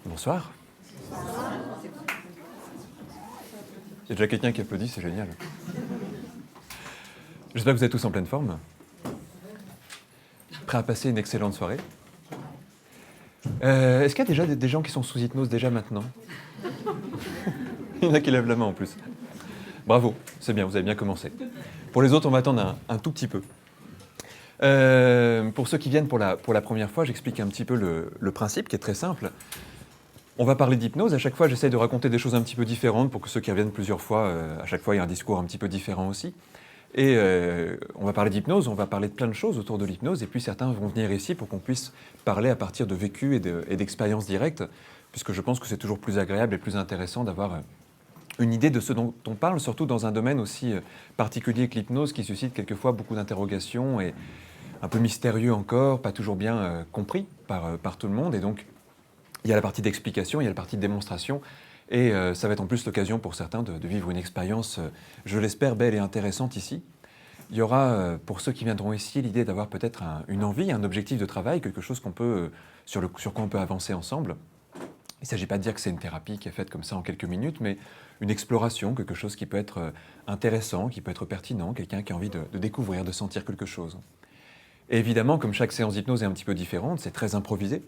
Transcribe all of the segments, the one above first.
Bonsoir. Il y a déjà quelqu'un qui applaudit, c'est génial. J'espère que vous êtes tous en pleine forme. Prêts à passer une excellente soirée. Est-ce qu'il y a déjà des gens qui sont sous hypnose déjà maintenant? Il y en a qui lèvent la main en plus. Bravo, c'est bien, vous avez bien commencé. Pour les autres, on va attendre un tout petit peu. Pour ceux qui viennent pour la première fois, j'explique un petit peu le principe qui est très simple. On va parler d'hypnose. À chaque fois, j'essaie de raconter des choses un petit peu différentes pour que ceux qui reviennent plusieurs fois, à chaque fois, il y a un discours un petit peu différent aussi. Et on va parler d'hypnose, on va parler de plein de choses autour de l'hypnose, et puis certains vont venir ici pour qu'on puisse parler à partir de vécus et d'expériences directes, puisque je pense que c'est toujours plus agréable et plus intéressant d'avoir une idée de ce dont on parle, surtout dans un domaine aussi particulier que l'hypnose, qui suscite quelquefois beaucoup d'interrogations et un peu mystérieux encore, pas toujours bien compris par tout le monde. Et donc, il y a la partie d'explication, il y a la partie de démonstration, et ça va être en plus l'occasion pour certains de vivre une expérience, je l'espère, belle et intéressante ici. Il y aura, pour ceux qui viendront ici, l'idée d'avoir peut-être une envie, un objectif de travail, quelque chose sur quoi on peut avancer ensemble. Il ne s'agit pas de dire que c'est une thérapie qui est faite comme ça en quelques minutes, mais une exploration, quelque chose qui peut être intéressant, qui peut être pertinent, quelqu'un qui a envie de découvrir, de sentir quelque chose. Et évidemment, comme chaque séance d'hypnose est un petit peu différente, c'est très improvisé,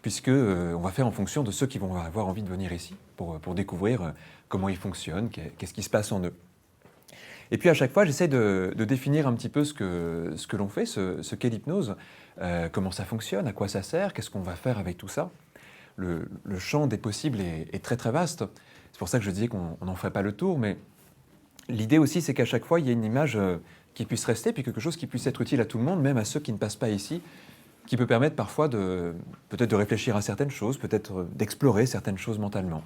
puisque on va faire en fonction de ceux qui vont avoir envie de venir ici pour découvrir comment ils fonctionnent, qu'est-ce qui se passe en eux. Et puis à chaque fois, j'essaie de définir un petit peu ce que l'on fait, ce qu'est l'hypnose, comment ça fonctionne, à quoi ça sert, qu'est-ce qu'on va faire avec tout ça. Le champ des possibles est très très vaste. C'est pour ça que je disais qu'on n'en ferait pas le tour, mais l'idée aussi, c'est qu'à chaque fois, il y ait une image qui puisse rester, puis quelque chose qui puisse être utile à tout le monde, même à ceux qui ne passent pas ici, qui peut permettre parfois peut-être de réfléchir à certaines choses, peut-être d'explorer certaines choses mentalement.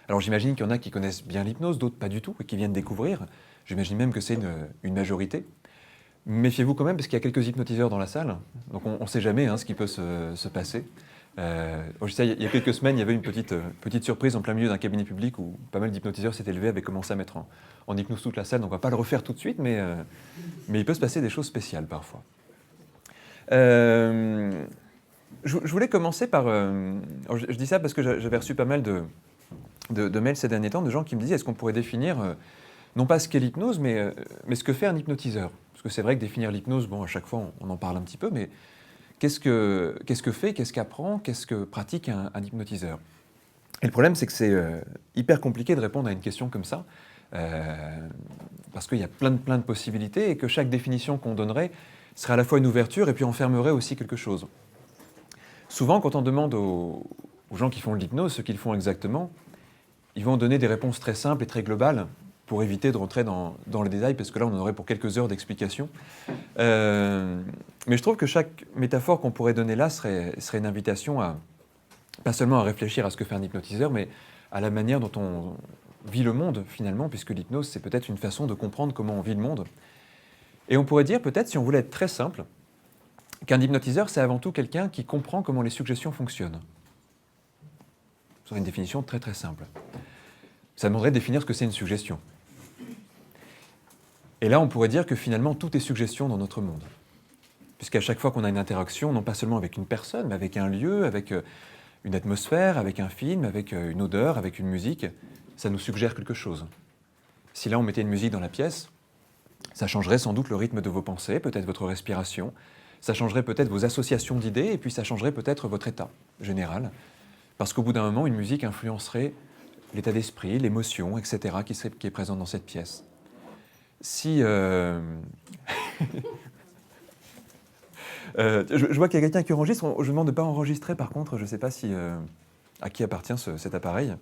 Alors j'imagine qu'il y en a qui connaissent bien l'hypnose, d'autres pas du tout, et qui viennent découvrir. J'imagine même que c'est une majorité. Méfiez-vous quand même, parce qu'il y a quelques hypnotiseurs dans la salle, donc on ne sait jamais ce qui peut se passer. Je sais, il y a quelques semaines, il y avait une petite surprise en plein milieu d'un cabinet public où pas mal d'hypnotiseurs s'étaient levés, avaient commencé à mettre en hypnose toute la salle, donc on ne va pas le refaire tout de suite, mais il peut se passer des choses spéciales parfois. Je voulais commencer par... je dis ça parce que j'avais reçu pas mal de mails ces derniers temps de gens qui me disaient est-ce qu'on pourrait définir, non pas ce qu'est l'hypnose, mais ce que fait un hypnotiseur. Parce que c'est vrai que définir l'hypnose, bon, à chaque fois on en parle un petit peu, mais qu'est-ce que fait, qu'est-ce qu'apprend, qu'est-ce que pratique un hypnotiseur? Et le problème, c'est que c'est hyper compliqué de répondre à une question comme ça, parce qu'il y a plein de possibilités, et que chaque définition qu'on donnerait serait à la fois une ouverture et puis enfermerait aussi quelque chose. Souvent, quand on demande aux gens qui font de l'hypnose ce qu'ils font exactement, ils vont donner des réponses très simples et très globales pour éviter de rentrer dans les détails, parce que là, on en aurait pour quelques heures d'explication. Mais je trouve que chaque métaphore qu'on pourrait donner là serait une invitation pas seulement à réfléchir à ce que fait un hypnotiseur, mais à la manière dont on vit le monde, finalement, puisque l'hypnose, c'est peut-être une façon de comprendre comment on vit le monde. Et on pourrait dire, peut-être, si on voulait être très simple, qu'un hypnotiseur, c'est avant tout quelqu'un qui comprend comment les suggestions fonctionnent. Ce serait une définition très très simple. Ça demanderait de définir ce que c'est une suggestion. Et là, on pourrait dire que finalement, tout est suggestion dans notre monde. Puisqu'à chaque fois qu'on a une interaction, non pas seulement avec une personne, mais avec un lieu, avec une atmosphère, avec un film, avec une odeur, avec une musique, ça nous suggère quelque chose. Si là, on mettait une musique dans la pièce, ça changerait sans doute le rythme de vos pensées, peut-être votre respiration, ça changerait peut-être vos associations d'idées, et puis ça changerait peut-être votre état général. Parce qu'au bout d'un moment, une musique influencerait l'état d'esprit, l'émotion, etc., qui est présente dans cette pièce. Si... je vois qu'il y a quelqu'un qui enregistre, je demande de ne pas enregistrer par contre, je ne sais pas à qui appartient cet appareil.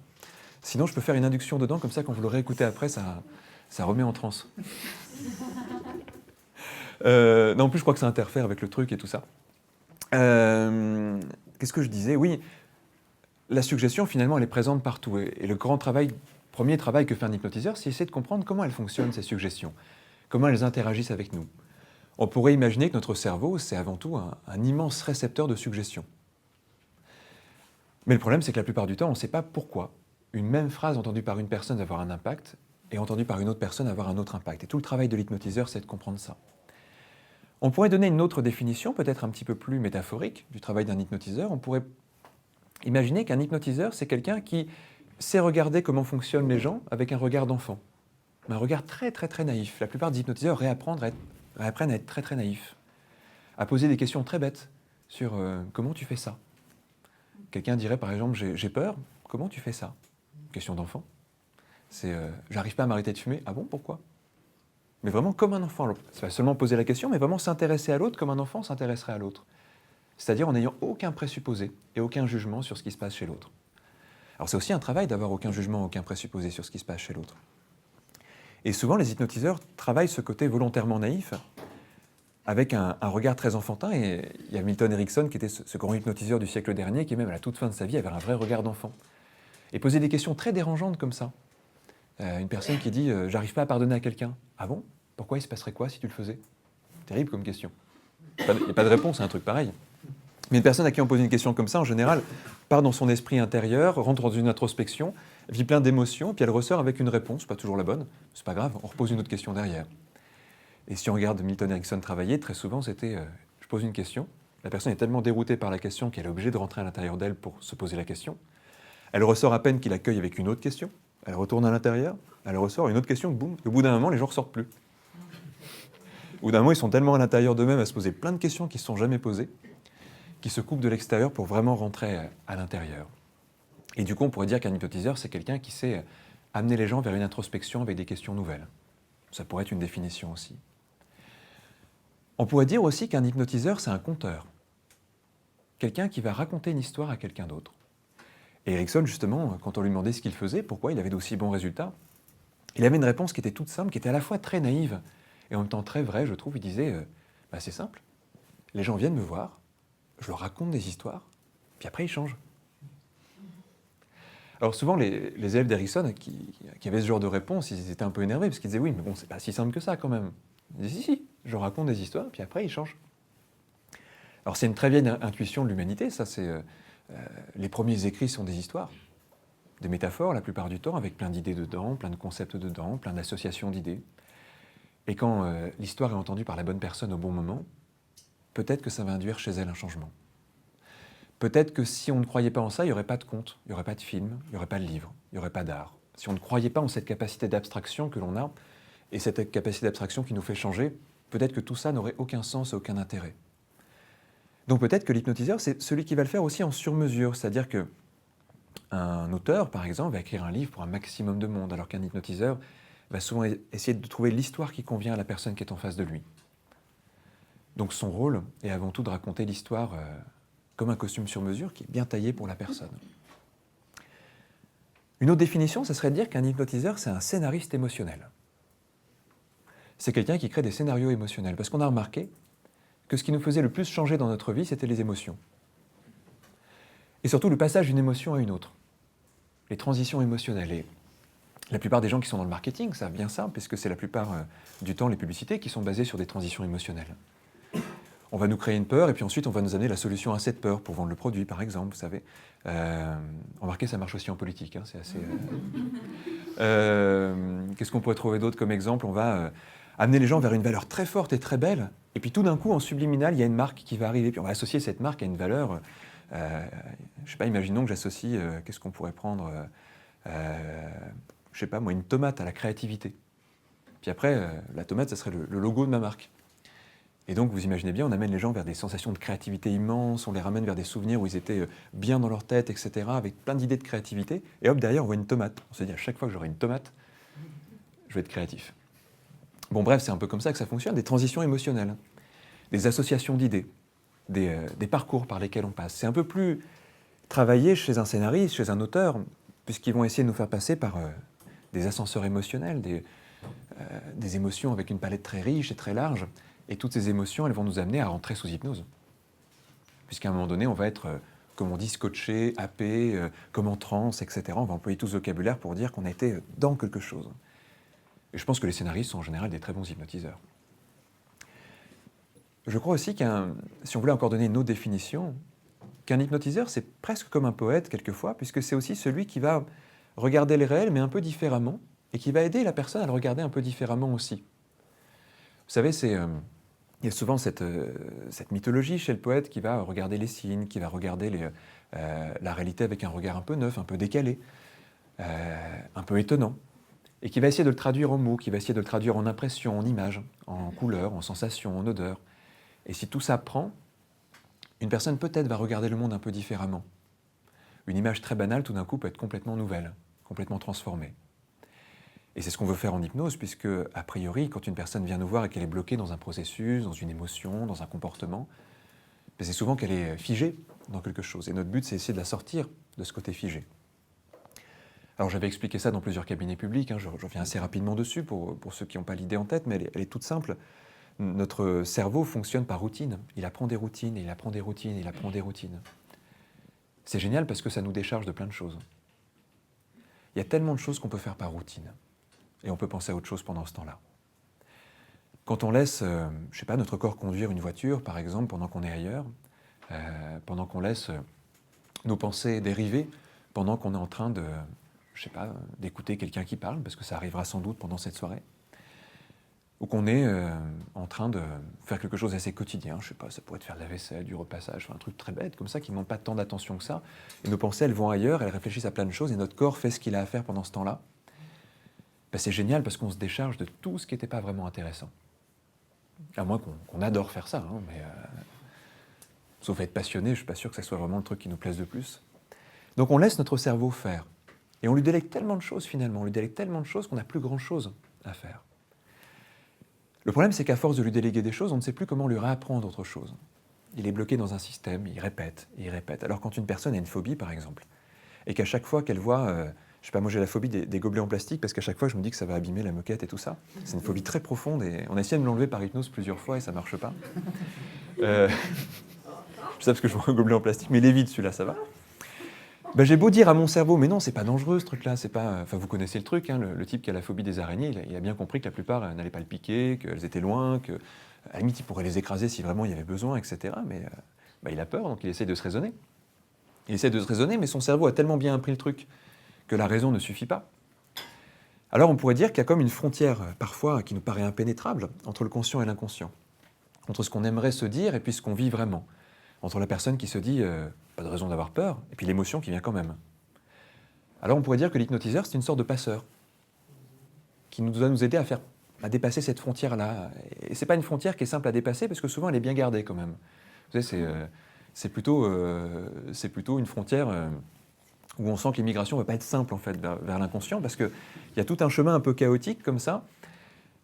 Sinon, je peux faire une induction dedans, comme ça, quand vous l'aurez écouté après, ça remet en transe. Non, en plus, je crois que ça interfère avec le truc et tout ça. Qu'est-ce que je disais? Oui, la suggestion, finalement, elle est présente partout. Et le premier travail que fait un hypnotiseur, c'est essayer de comprendre comment elles fonctionnent, ces suggestions, comment elles interagissent avec nous. On pourrait imaginer que notre cerveau, c'est avant tout un immense récepteur de suggestions. Mais le problème, c'est que la plupart du temps, on ne sait pas pourquoi une même phrase entendue par une personne va avoir un impact et entendue par une autre personne avoir un autre impact. Et tout le travail de l'hypnotiseur, c'est de comprendre ça. On pourrait donner une autre définition, peut-être un petit peu plus métaphorique, du travail d'un hypnotiseur. On pourrait Imaginez qu'un hypnotiseur, c'est quelqu'un qui sait regarder comment fonctionnent les gens avec un regard d'enfant. Un regard très très très naïf. La plupart des hypnotiseurs réapprennent à être très très naïfs, à poser des questions très bêtes sur comment tu fais ça. Quelqu'un dirait par exemple j'ai peur, comment tu fais ça? Question d'enfant. C'est j'arrive pas à m'arrêter de fumer, ah bon, pourquoi? Mais vraiment comme un enfant. C'est pas seulement poser la question, mais vraiment s'intéresser à l'autre comme un enfant s'intéresserait à l'autre. C'est-à-dire en n'ayant aucun présupposé et aucun jugement sur ce qui se passe chez l'autre. Alors c'est aussi un travail d'avoir aucun jugement, aucun présupposé sur ce qui se passe chez l'autre. Et souvent les hypnotiseurs travaillent ce côté volontairement naïf avec un regard très enfantin. Et il y a Milton Erickson qui était ce grand hypnotiseur du siècle dernier qui même à la toute fin de sa vie avait un vrai regard d'enfant. Et posait des questions très dérangeantes comme ça. Une personne qui dit « j'arrive pas à pardonner à quelqu'un ». Ah bon? Pourquoi il se passerait quoi si tu le faisais? Terrible comme question. Il n'y a pas de réponse à un truc pareil. Mais une personne à qui on pose une question comme ça, en général, part dans son esprit intérieur, rentre dans une introspection, vit plein d'émotions, puis elle ressort avec une réponse, pas toujours la bonne, c'est pas grave, on repose une autre question derrière. Et si on regarde Milton Erickson travailler, très souvent c'était je pose une question, la personne est tellement déroutée par la question qu'elle est obligée de rentrer à l'intérieur d'elle pour se poser la question. Elle ressort à peine qu'il accueille avec une autre question, elle retourne à l'intérieur, elle ressort, une autre question, boum, et au bout d'un moment, les gens ne ressortent plus. Au bout d'un moment, ils sont tellement à l'intérieur d'eux-mêmes à se poser plein de questions qui ne se sont jamais posées, qui se coupent de l'extérieur pour vraiment rentrer à l'intérieur. Et du coup, on pourrait dire qu'un hypnotiseur, c'est quelqu'un qui sait amener les gens vers une introspection avec des questions nouvelles. Ça pourrait être une définition aussi. On pourrait dire aussi qu'un hypnotiseur, c'est un conteur. Quelqu'un qui va raconter une histoire à quelqu'un d'autre. Et Erickson, justement, quand on lui demandait ce qu'il faisait, pourquoi il avait d'aussi bons résultats, il avait une réponse qui était toute simple, qui était à la fois très naïve et en même temps très vraie, je trouve. Il disait c'est simple, les gens viennent me voir, je leur raconte des histoires, puis après ils changent. Alors souvent, les élèves d'Erickson qui avaient ce genre de réponse, ils étaient un peu énervés, parce qu'ils disaient oui, mais bon, c'est pas si simple que ça quand même. Ils disaient si, je leur raconte des histoires, puis après ils changent. Alors c'est une très vieille intuition de l'humanité, ça c'est... les premiers écrits sont des histoires, des métaphores la plupart du temps, avec plein d'idées dedans, plein de concepts dedans, plein d'associations d'idées. Et quand l'histoire est entendue par la bonne personne au bon moment, peut-être que ça va induire chez elle un changement. Peut-être que si on ne croyait pas en ça, il n'y aurait pas de conte, il n'y aurait pas de film, il n'y aurait pas de livre, il n'y aurait pas d'art. Si on ne croyait pas en cette capacité d'abstraction que l'on a, et cette capacité d'abstraction qui nous fait changer, peut-être que tout ça n'aurait aucun sens et aucun intérêt. Donc peut-être que l'hypnotiseur, c'est celui qui va le faire aussi en sur-mesure, c'est-à-dire qu'un auteur, par exemple, va écrire un livre pour un maximum de monde, alors qu'un hypnotiseur va souvent essayer de trouver l'histoire qui convient à la personne qui est en face de lui. Donc son rôle est avant tout de raconter l'histoire comme un costume sur mesure qui est bien taillé pour la personne. Une autre définition, ce serait de dire qu'un hypnotiseur, c'est un scénariste émotionnel. C'est quelqu'un qui crée des scénarios émotionnels, parce qu'on a remarqué que ce qui nous faisait le plus changer dans notre vie, c'était les émotions. Et surtout le passage d'une émotion à une autre. Les transitions émotionnelles. Et la plupart des gens qui sont dans le marketing savent bien ça, puisque c'est la plupart du temps les publicités qui sont basées sur des transitions émotionnelles. On va nous créer une peur, et puis ensuite on va nous amener la solution à cette peur, pour vendre le produit par exemple, vous savez. Remarquez, ça marche aussi en politique, hein, c'est assez... Qu'est-ce qu'on pourrait trouver d'autre comme exemple? On va amener les gens vers une valeur très forte et très belle, et puis tout d'un coup, en subliminal, il y a une marque qui va arriver, puis on va associer cette marque à une valeur... je ne sais pas, imaginons que j'associe, qu'est-ce qu'on pourrait prendre je ne sais pas moi, une tomate à la créativité. Puis après, la tomate, ça serait le logo de ma marque. Et donc, vous imaginez bien, on amène les gens vers des sensations de créativité immenses, on les ramène vers des souvenirs où ils étaient bien dans leur tête, etc., avec plein d'idées de créativité. Et hop, derrière, on voit une tomate. On se dit, à chaque fois que j'aurai une tomate, je vais être créatif. Bon, bref, c'est un peu comme ça que ça fonctionne, des transitions émotionnelles, des associations d'idées, des parcours par lesquels on passe. C'est un peu plus travaillé chez un scénariste, chez un auteur, puisqu'ils vont essayer de nous faire passer par des ascenseurs émotionnels, des émotions avec une palette très riche et très large. Et toutes ces émotions, elles vont nous amener à rentrer sous hypnose. Puisqu'à un moment donné, on va être, comme on dit, scotché, happé, comme en transe, etc. On va employer tout ce vocabulaire pour dire qu'on a été dans quelque chose. Et je pense que les scénaristes sont en général des très bons hypnotiseurs. Je crois aussi si on voulait encore donner une autre définition, qu'un hypnotiseur, c'est presque comme un poète quelquefois, puisque c'est aussi celui qui va regarder le réel, mais un peu différemment, et qui va aider la personne à le regarder un peu différemment aussi. Vous savez, il il y a souvent cette mythologie chez le poète qui va regarder les signes, qui va regarder la réalité avec un regard un peu neuf, un peu décalé, un peu étonnant, et qui va essayer de le traduire en mots, qui va essayer de le traduire en impressions, en images, en couleurs, en sensations, en odeurs. Et si tout ça prend, une personne peut-être va regarder le monde un peu différemment. Une image très banale, tout d'un coup, peut être complètement nouvelle, complètement transformée. Et c'est ce qu'on veut faire en hypnose, puisque, a priori, quand une personne vient nous voir et qu'elle est bloquée dans un processus, dans une émotion, dans un comportement, c'est souvent qu'elle est figée dans quelque chose. Et notre but, c'est essayer de la sortir de ce côté figé. Alors j'avais expliqué ça dans plusieurs cabinets publics, je reviens assez rapidement dessus pour ceux qui n'ont pas l'idée en tête, mais elle est toute simple. Notre cerveau fonctionne par routine. Il apprend des routines, il apprend des routines, il apprend des routines. C'est génial parce que ça nous décharge de plein de choses. Il y a tellement de choses qu'on peut faire par routine. Et on peut penser à autre chose pendant ce temps-là. Quand on laisse, je sais pas, notre corps conduire une voiture, par exemple, pendant qu'on est ailleurs, pendant qu'on laisse nos pensées dériver, pendant qu'on est en train de, je sais pas, d'écouter quelqu'un qui parle, parce que ça arrivera sans doute pendant cette soirée, ou qu'on est en train de faire quelque chose d'assez quotidien, je sais pas, ça pourrait être faire de la vaisselle, du repassage, un truc très bête comme ça, qui ne demande pas tant d'attention que ça, et nos pensées, elles vont ailleurs, elles réfléchissent à plein de choses, et notre corps fait ce qu'il a à faire pendant ce temps-là. C'est génial parce qu'on se décharge de tout ce qui n'était pas vraiment intéressant. À moins qu'on adore faire ça, mais sauf être passionné, je ne suis pas sûr que ça soit vraiment le truc qui nous plaise le plus. Donc on laisse notre cerveau faire. Et on lui délègue tellement de choses finalement, on lui délègue tellement de choses qu'on n'a plus grand-chose à faire. Le problème, c'est qu'à force de lui déléguer des choses, on ne sait plus comment lui réapprendre autre chose. Il est bloqué dans un système, il répète, il répète. Alors quand une personne a une phobie, par exemple, et qu'à chaque fois qu'elle voit... je sais pas, moi j'ai la phobie des gobelets en plastique parce qu'à chaque fois je me dis que ça va abîmer la moquette et tout ça. C'est une phobie très profonde et on a essayé de me l'enlever par hypnose plusieurs fois et ça marche pas. Je sais parce que je vois un gobelet en plastique, mais il est vide celui-là, ça va. J'ai beau dire à mon cerveau, mais non, c'est pas dangereux ce truc-là, c'est pas... Enfin, vous connaissez le truc, le type qui a la phobie des araignées, il a bien compris que la plupart n'allaient pas le piquer, qu'elles étaient loin, qu'à la limite il pourrait les écraser si vraiment il y avait besoin, etc. Mais il a peur, donc il essaie de se raisonner. Il essaie de se raisonner, mais son cerveau a tellement bien appris le truc que la raison ne suffit pas. Alors on pourrait dire qu'il y a comme une frontière, parfois, qui nous paraît impénétrable, entre le conscient et l'inconscient, entre ce qu'on aimerait se dire et puis ce qu'on vit vraiment, entre la personne qui se dit pas de raison d'avoir peur, et puis l'émotion qui vient quand même. Alors on pourrait dire que l'hypnotiseur, c'est une sorte de passeur, qui doit nous aider à dépasser cette frontière-là. Et c'est pas une frontière qui est simple à dépasser, parce que souvent elle est bien gardée quand même. Vous savez, c'est plutôt une frontière... où on sent que l'immigration ne va pas être simple en fait vers l'inconscient, parce qu'il y a tout un chemin un peu chaotique comme ça,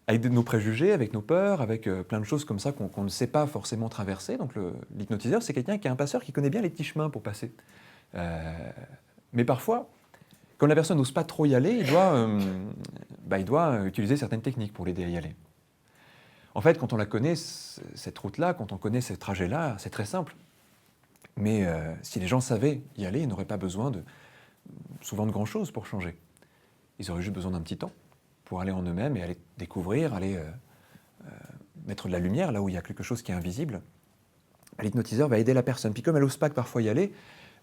avec nos préjugés, avec nos peurs, avec plein de choses comme ça qu'on ne sait pas forcément traverser. Donc l'hypnotiseur, c'est quelqu'un qui est un passeur qui connaît bien les petits chemins pour passer. Mais parfois, quand la personne n'ose pas trop y aller, il doit utiliser certaines techniques pour l'aider à y aller. En fait, quand on la connaît, cette route-là, quand on connaît ces trajets-là, c'est très simple. Mais si les gens savaient y aller, ils n'auraient pas besoin souvent de grand-chose pour changer. Ils auraient juste besoin d'un petit temps pour aller en eux-mêmes et aller découvrir, aller mettre de la lumière là où il y a quelque chose qui est invisible. L'hypnotiseur va aider la personne. Puis comme elle n'ose pas parfois y aller,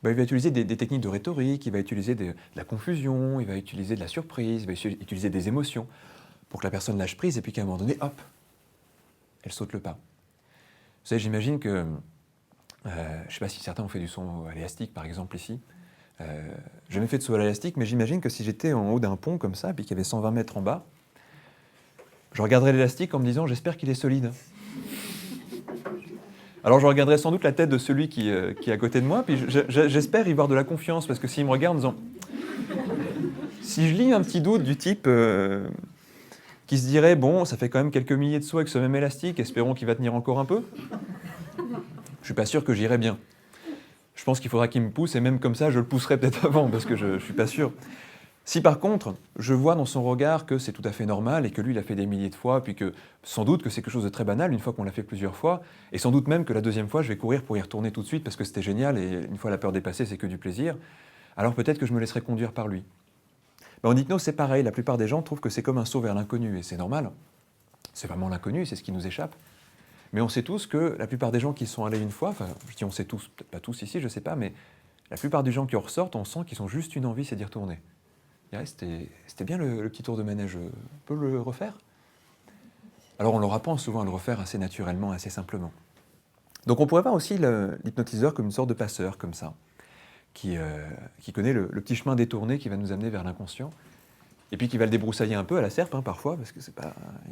il va utiliser des techniques de rhétorique, il va utiliser de la confusion, il va utiliser de la surprise, il va utiliser des émotions pour que la personne lâche prise et puis qu'à un moment donné, hop, elle saute le pas. Vous savez, j'imagine que... je ne sais pas si certains ont fait du saut à l'élastique, par exemple, ici. J'ai jamais fait de saut à l'élastique, mais j'imagine que si j'étais en haut d'un pont comme ça, puis qu'il y avait 120 mètres en bas, je regarderais l'élastique en me disant « j'espère qu'il est solide ». Alors je regarderais sans doute la tête de celui qui est à côté de moi, puis j'espère y voir de la confiance, parce que s'il me regarde en disant... Si je lis un petit doute du type qui se dirait « bon, ça fait quand même quelques milliers de sauts avec ce même élastique, espérons qu'il va tenir encore un peu », je suis pas sûr que j'irai bien. Je pense qu'il faudra qu'il me pousse, et même comme ça, je le pousserai peut-être avant, parce que je ne suis pas sûr. Si par contre, je vois dans son regard que c'est tout à fait normal, et que lui, il l'a fait des milliers de fois, puis que sans doute que c'est quelque chose de très banal, une fois qu'on l'a fait plusieurs fois, et sans doute même que la deuxième fois, je vais courir pour y retourner tout de suite, parce que c'était génial, et une fois la peur dépassée, c'est que du plaisir, alors peut-être que je me laisserai conduire par lui. Mais en hypnose, c'est pareil, la plupart des gens trouvent que c'est comme un saut vers l'inconnu, et c'est normal. C'est vraiment l'inconnu, c'est ce qui nous échappe. Mais on sait tous que la plupart des gens qui sont allés une fois, enfin je dis on sait tous, peut-être pas tous ici, je ne sais pas, mais la plupart des gens qui en ressortent, on sent qu'ils ont juste une envie, c'est d'y retourner. C'était bien le petit tour de manège, je peux le refaire ? Alors on leur apprend souvent à le refaire assez naturellement, assez simplement. Donc on pourrait voir aussi l'hypnotiseur comme une sorte de passeur, comme ça, qui connaît le petit chemin détourné qui va nous amener vers l'inconscient, et puis qui va le débroussailler un peu à la serpe, hein, parfois, parce que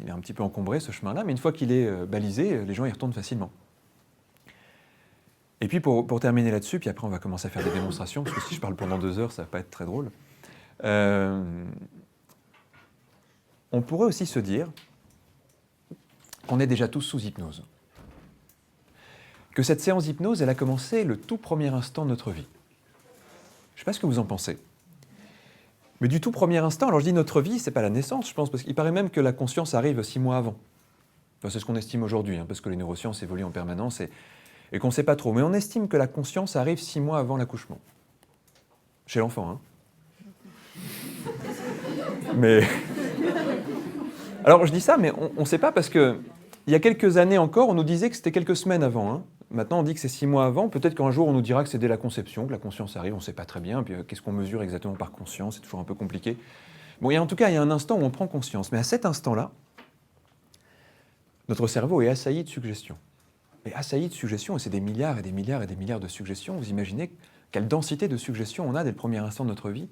il est un petit peu encombré ce chemin-là, mais une fois qu'il est balisé, les gens y retournent facilement. Et puis pour terminer là-dessus, puis après on va commencer à faire des démonstrations, parce que si je parle pendant 2 heures, ça va pas être très drôle. On pourrait aussi se dire qu'on est déjà tous sous hypnose. Que cette séance d'hypnose, elle a commencé le tout premier instant de notre vie. Je ne sais pas ce que vous en pensez. Mais du tout premier instant, alors je dis notre vie, ce n'est pas la naissance, je pense, parce qu'il paraît même que la conscience arrive 6 mois avant. Enfin, c'est ce qu'on estime aujourd'hui, hein, parce que les neurosciences évoluent en permanence et qu'on ne sait pas trop. Mais on estime que la conscience arrive 6 mois avant l'accouchement. Chez l'enfant, hein. Mais... Alors je dis ça, mais on ne sait pas parce que il y a quelques années encore, on nous disait que c'était quelques semaines avant. Hein. Maintenant, on dit que c'est 6 mois avant. Peut-être qu'un jour, on nous dira que c'est dès la conception, que la conscience arrive. On ne sait pas très bien. Puis, qu'est-ce qu'on mesure exactement par conscience? C'est toujours un peu compliqué. Bon, en tout cas, il y a un instant où on prend conscience. Mais à cet instant-là, notre cerveau est assailli de suggestions. Et assailli de suggestions, et c'est des milliards et des milliards et des milliards de suggestions. Vous imaginez quelle densité de suggestions on a dès le premier instant de notre vie?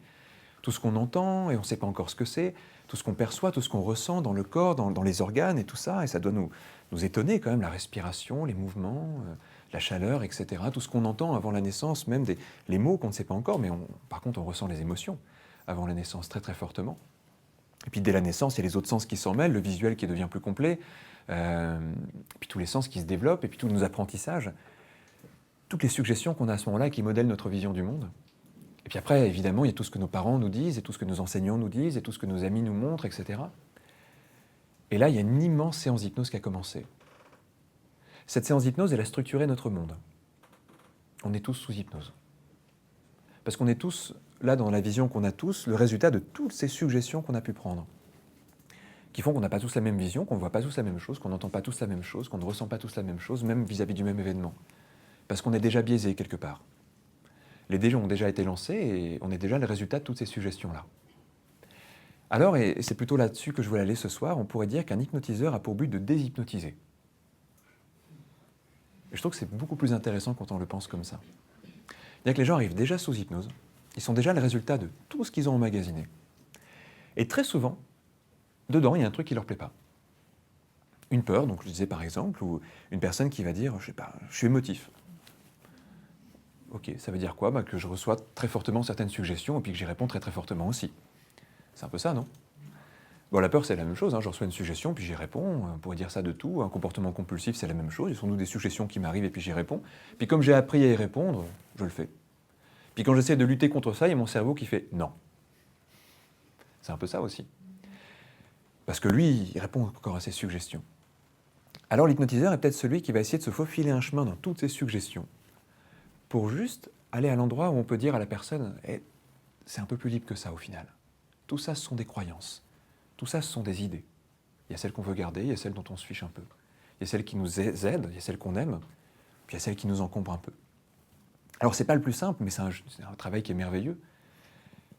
Tout ce qu'on entend, et on ne sait pas encore ce que c'est, tout ce qu'on perçoit, tout ce qu'on ressent dans le corps, dans les organes et tout ça, et ça doit nous étonner quand même, la respiration, les mouvements, la chaleur, etc. Tout ce qu'on entend avant la naissance, même les mots qu'on ne sait pas encore, mais par contre on ressent les émotions avant la naissance très très fortement. Et puis dès la naissance, il y a les autres sens qui s'en mêlent, le visuel qui devient plus complet, puis tous les sens qui se développent, et puis tous nos apprentissages, toutes les suggestions qu'on a à ce moment-là qui modèlent notre vision du monde. Et puis après, évidemment, il y a tout ce que nos parents nous disent, et tout ce que nos enseignants nous disent, et tout ce que nos amis nous montrent, etc. Et là, il y a une immense séance d'hypnose qui a commencé. Cette séance d'hypnose, elle a structuré notre monde. On est tous sous hypnose. Parce qu'on est tous, là, dans la vision qu'on a tous, le résultat de toutes ces suggestions qu'on a pu prendre, qui font qu'on n'a pas tous la même vision, qu'on ne voit pas tous la même chose, qu'on n'entend pas tous la même chose, qu'on ne ressent pas tous la même chose, même vis-à-vis du même événement. Parce qu'on est déjà biaisé quelque part. Les dés ont déjà été lancés et on est déjà le résultat de toutes ces suggestions-là. Alors, et c'est plutôt là-dessus que je voulais aller ce soir, on pourrait dire qu'un hypnotiseur a pour but de déshypnotiser. Et je trouve que c'est beaucoup plus intéressant quand on le pense comme ça. C'est-à-dire que les gens arrivent déjà sous hypnose, ils sont déjà le résultat de tout ce qu'ils ont emmagasiné. Et très souvent, dedans, il y a un truc qui ne leur plaît pas. Une peur, donc je disais par exemple, ou une personne qui va dire, je sais pas, je suis émotif. Ok, ça veut dire quoi? Que je reçois très fortement certaines suggestions et puis que j'y réponds très très fortement aussi. C'est un peu ça, non? Bon, la peur, c'est la même chose. Hein. Je reçois une suggestion puis j'y réponds. On pourrait dire ça de tout. Un comportement compulsif, c'est la même chose. Il y a sans doute des suggestions qui m'arrivent et puis j'y réponds. Puis comme j'ai appris à y répondre, je le fais. Puis quand j'essaie de lutter contre ça, il y a mon cerveau qui fait non. C'est un peu ça aussi. Parce que lui, il répond encore à ses suggestions. Alors l'hypnotiseur est peut-être celui qui va essayer de se faufiler un chemin dans toutes ces suggestions pour juste aller à l'endroit où on peut dire à la personne hey, c'est un peu plus libre que ça au final. Tout ça, ce sont des croyances. Tout ça, ce sont des idées. Il y a celles qu'on veut garder, il y a celles dont on se fiche un peu. Il y a celles qui nous aident, il y a celles qu'on aime, puis il y a celles qui nous encombrent un peu. Alors, c'est pas le plus simple, mais c'est un travail qui est merveilleux.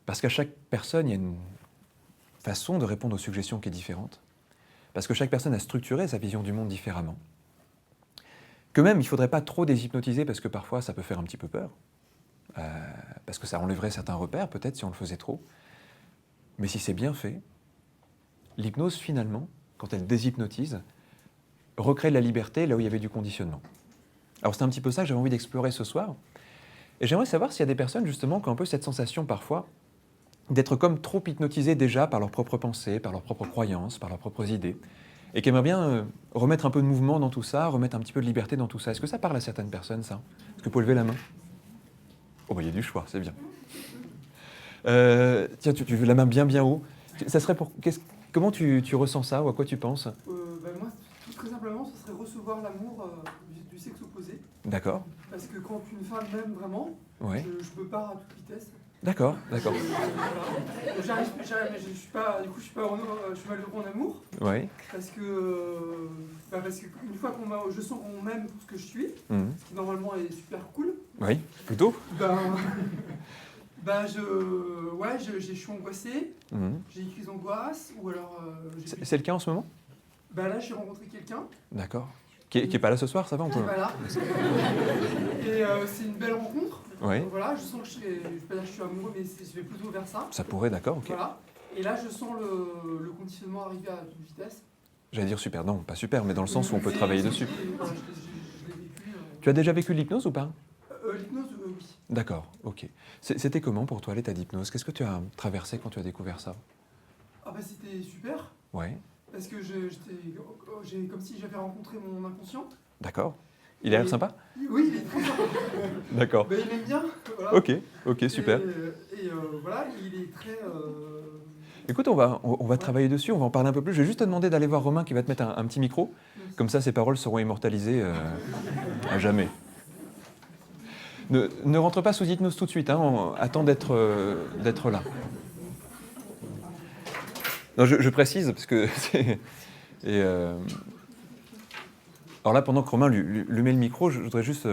Parce qu'à chaque personne, il y a une façon de répondre aux suggestions qui est différente. Parce que chaque personne a structuré sa vision du monde différemment. Que même, il ne faudrait pas trop déshypnotiser parce que parfois, ça peut faire un petit peu peur. Parce que ça enlèverait certains repères, peut-être, si on le faisait trop. Mais si c'est bien fait, l'hypnose, finalement, quand elle déshypnotise, recrée de la liberté là où il y avait du conditionnement. Alors, c'est un petit peu ça que j'avais envie d'explorer ce soir. Et j'aimerais savoir s'il y a des personnes, justement, qui ont un peu cette sensation, parfois, d'être comme trop hypnotisées déjà par leurs propres pensées, par leurs propres croyances, par leurs propres idées, et qui aimeraient bien remettre un peu de mouvement dans tout ça, remettre un petit peu de liberté dans tout ça. Est-ce que ça parle à certaines personnes, ça? Est-ce que vous pouvez lever la main? Oh, bah, il y a du choix, c'est bien. Tiens, tu veux la main bien haut. Ça serait pour... Comment tu ressens ça, ou à quoi tu penses? Moi, tout très simplement, ce serait recevoir l'amour du sexe opposé. D'accord. Parce que quand une femme m'aime vraiment, Ouais. je me pars à toute vitesse. D'accord. Voilà. Je suis pas malheureux en amour. Ouais. Parce que une fois je sens qu'on m'aime pour ce que je suis, ce qui normalement est super cool. Oui, plutôt. Je suis angoissé, j'ai des crises d'angoisse, ou alors... C'est le cas en ce moment? Bah là, j'ai rencontré quelqu'un. D'accord. Qui est pas là ce soir, ça va, on peut... Voilà. Et c'est une belle rencontre. Oui. Donc voilà, je sens que je vais pas dire que je suis amoureux, mais je vais plutôt vers ça. Ça pourrait, d'accord, ok. Voilà. Et là, je sens le conditionnement arriver à toute vitesse. J'allais dire super, non, pas super, mais dans le sens où on peut travailler dessus. Voilà, je l'ai vécu. Tu as déjà vécu l'hypnose ou pas? L'hypnose, oui. D'accord, ok. C'était comment pour toi l'état d'hypnose? Qu'est-ce que tu as traversé quand tu as découvert ça? Ah bah c'était super. Ouais. Parce que j'ai comme si j'avais rencontré mon inconscient. D'accord. Il a l'air sympa? Oui, il est très sympa. D'accord. Mais il m'aime bien. Voilà. Ok, super. Et voilà, il est très... Écoute, on va travailler dessus, on va en parler un peu plus. Je vais juste te demander d'aller voir Romain qui va te mettre un petit micro. Comme ça, ces paroles seront immortalisées à jamais. Ne rentre pas sous hypnose tout de suite, hein, attends d'être là. Non, je précise, parce que c'est... Alors là, pendant que Romain lui met le micro, je voudrais juste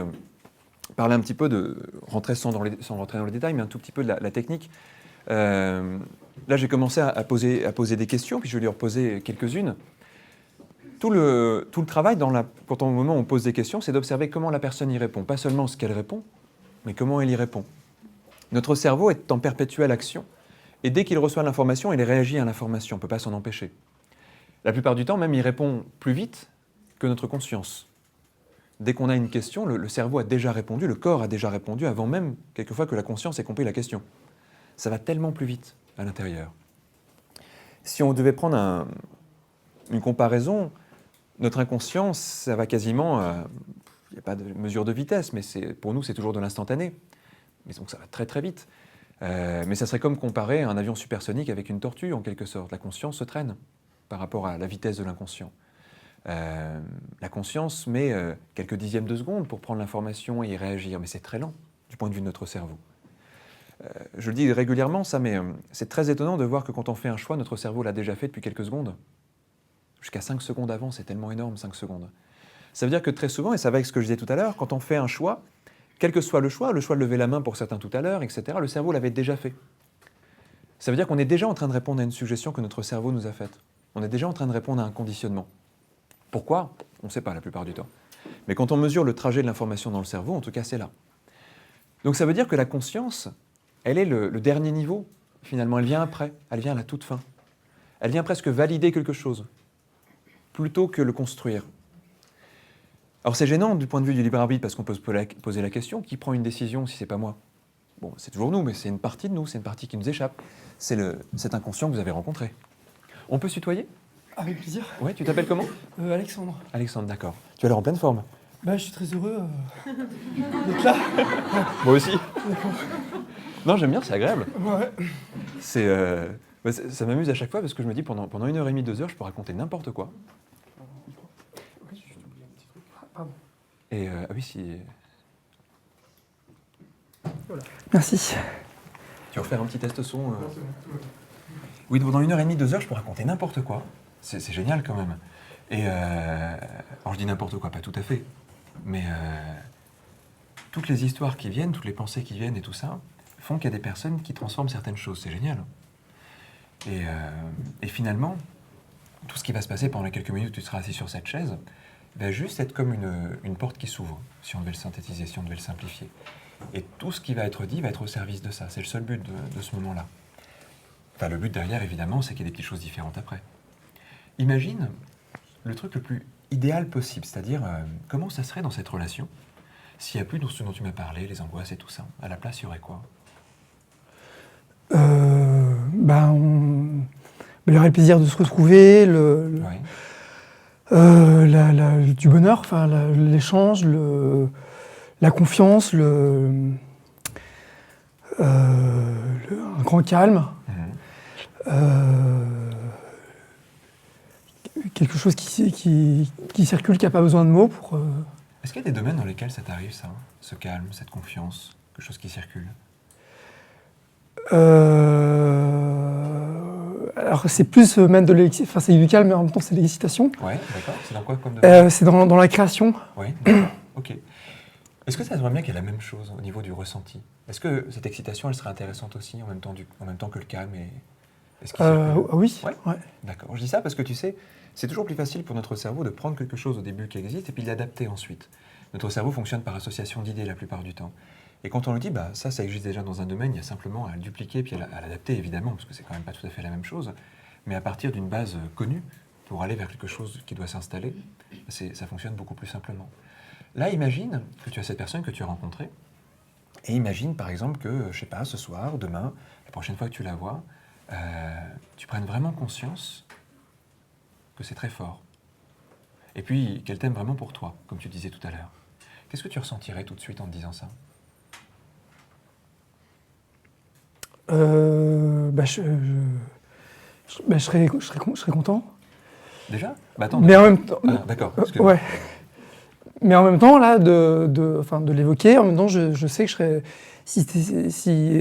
parler un petit peu rentrer sans rentrer dans les détails, mais un tout petit peu de la technique. Là, j'ai commencé à poser des questions, puis je vais lui reposer quelques-unes. Tout le travail, quand au moment où on pose des questions, c'est d'observer comment la personne y répond. Pas seulement ce qu'elle répond, mais comment elle y répond. Notre cerveau est en perpétuelle action, et dès qu'il reçoit l'information, il réagit à l'information, on ne peut pas s'en empêcher. La plupart du temps, même, il répond plus vite que notre conscience. Dès qu'on a une question, le cerveau a déjà répondu, le corps a déjà répondu, avant même, quelquefois, que la conscience ait compris la question. Ça va tellement plus vite à l'intérieur. Si on devait prendre une comparaison, notre inconscient, ça va quasiment... Il n'y a pas de mesure de vitesse, mais pour nous, c'est toujours de l'instantané. Mais donc ça va très très vite. Mais ça serait comme comparer un avion supersonique avec une tortue, en quelque sorte. La conscience se traîne par rapport à la vitesse de l'inconscient. La conscience met quelques dixièmes de seconde pour prendre l'information et y réagir, mais c'est très lent du point de vue de notre cerveau. Je le dis régulièrement, ça, mais c'est très étonnant de voir que quand on fait un choix, notre cerveau l'a déjà fait depuis quelques secondes. Jusqu'à 5 secondes avant, c'est tellement énorme, 5 secondes. Ça veut dire que très souvent, et ça va avec ce que je disais tout à l'heure, quand on fait un choix, quel que soit le choix de lever la main pour certains tout à l'heure, etc., le cerveau l'avait déjà fait. Ça veut dire qu'on est déjà en train de répondre à une suggestion que notre cerveau nous a faite. On est déjà en train de répondre à un conditionnement. Pourquoi? On ne sait pas la plupart du temps. Mais quand on mesure le trajet de l'information dans le cerveau, en tout cas, c'est là. Donc ça veut dire que la conscience, elle est le dernier niveau, finalement. Elle vient après, elle vient à la toute fin. Elle vient presque valider quelque chose, plutôt que le construire. Alors c'est gênant du point de vue du libre arbitre, parce qu'on peut se poser la question, qui prend une décision si ce n'est pas moi? Bon, c'est toujours nous, mais c'est une partie de nous, c'est une partie qui nous échappe. C'est cet inconscient que vous avez rencontré. On peut se tutoyer? Avec plaisir. Ouais, tu t'appelles comment? Alexandre. Alexandre, d'accord. Tu as l'air en pleine forme. Bah, je suis très heureux d'être là. Moi aussi. Non, j'aime bien, c'est agréable. Ouais. Ça m'amuse à chaque fois parce que je me dis pendant 1h30, 2 heures, je peux raconter n'importe quoi. Pardon. Et ah oui, si. Voilà. Merci. Tu veux refaire un petit test son Oui, pendant 1h30, 2 heures, je peux raconter n'importe quoi. C'est génial quand même. Et alors je dis n'importe quoi, pas tout à fait. Mais toutes les histoires qui viennent, toutes les pensées qui viennent et tout ça, font qu'il y a des personnes qui transforment certaines choses. C'est génial. Et finalement, tout ce qui va se passer pendant les quelques minutes où tu seras assis sur cette chaise, va juste être comme une porte qui s'ouvre, si on devait le synthétiser, si on devait le simplifier. Et tout ce qui va être dit va être au service de ça. C'est le seul but de ce moment-là. Enfin, le but derrière, évidemment, c'est qu'il y ait des petites choses différentes après. Imagine le truc le plus idéal possible, c'est-à-dire comment ça serait dans cette relation s'il n'y a plus de ce dont tu m'as parlé, les angoisses et tout ça. À la place, il y aurait quoi? Il y aurait le plaisir de se retrouver, du bonheur, enfin, l'échange, la confiance, un grand calme. Quelque chose qui circule, qui n'a pas besoin de mots pour... Est-ce qu'il y a des domaines dans lesquels ça t'arrive, ça? Ce calme, cette confiance, quelque chose qui circule? Alors c'est plus même de l'excitation, enfin c'est du calme, mais en même temps c'est de l'excitation. Ouais, d'accord. C'est dans quoi comme domaine? C'est dans la création. Oui, d'accord. Ok. Est-ce que ça se voit bien qu'il y a la même chose au niveau du ressenti? Est-ce que cette excitation, elle serait intéressante aussi en même temps que le calme Est-ce qu'il circule? Oui. Ouais. Ouais. D'accord. Je dis ça parce que tu sais, c'est toujours plus facile pour notre cerveau de prendre quelque chose au début qui existe et puis de l'adapter ensuite. Notre cerveau fonctionne par association d'idées la plupart du temps. Et quand on lui dit, bah, ça existe déjà dans un domaine, il y a simplement à le dupliquer puis à l'adapter évidemment, parce que c'est quand même pas tout à fait la même chose, mais à partir d'une base connue, pour aller vers quelque chose qui doit s'installer, ça fonctionne beaucoup plus simplement. Là, imagine que tu as cette personne que tu as rencontrée, et imagine par exemple que, je sais pas, ce soir, demain, la prochaine fois que tu la vois, tu prennes vraiment conscience que c'est très fort. Et puis qu'elle t'aime vraiment pour toi, comme tu disais tout à l'heure. Qu'est-ce que tu ressentirais tout de suite en te disant ça? Je serais content. Déjà? Bah attends. Mais en même temps, Ah, d'accord. excuse-moi. ouais. Mais en même temps, là, de l'évoquer, en même temps, je sais que je serais. Si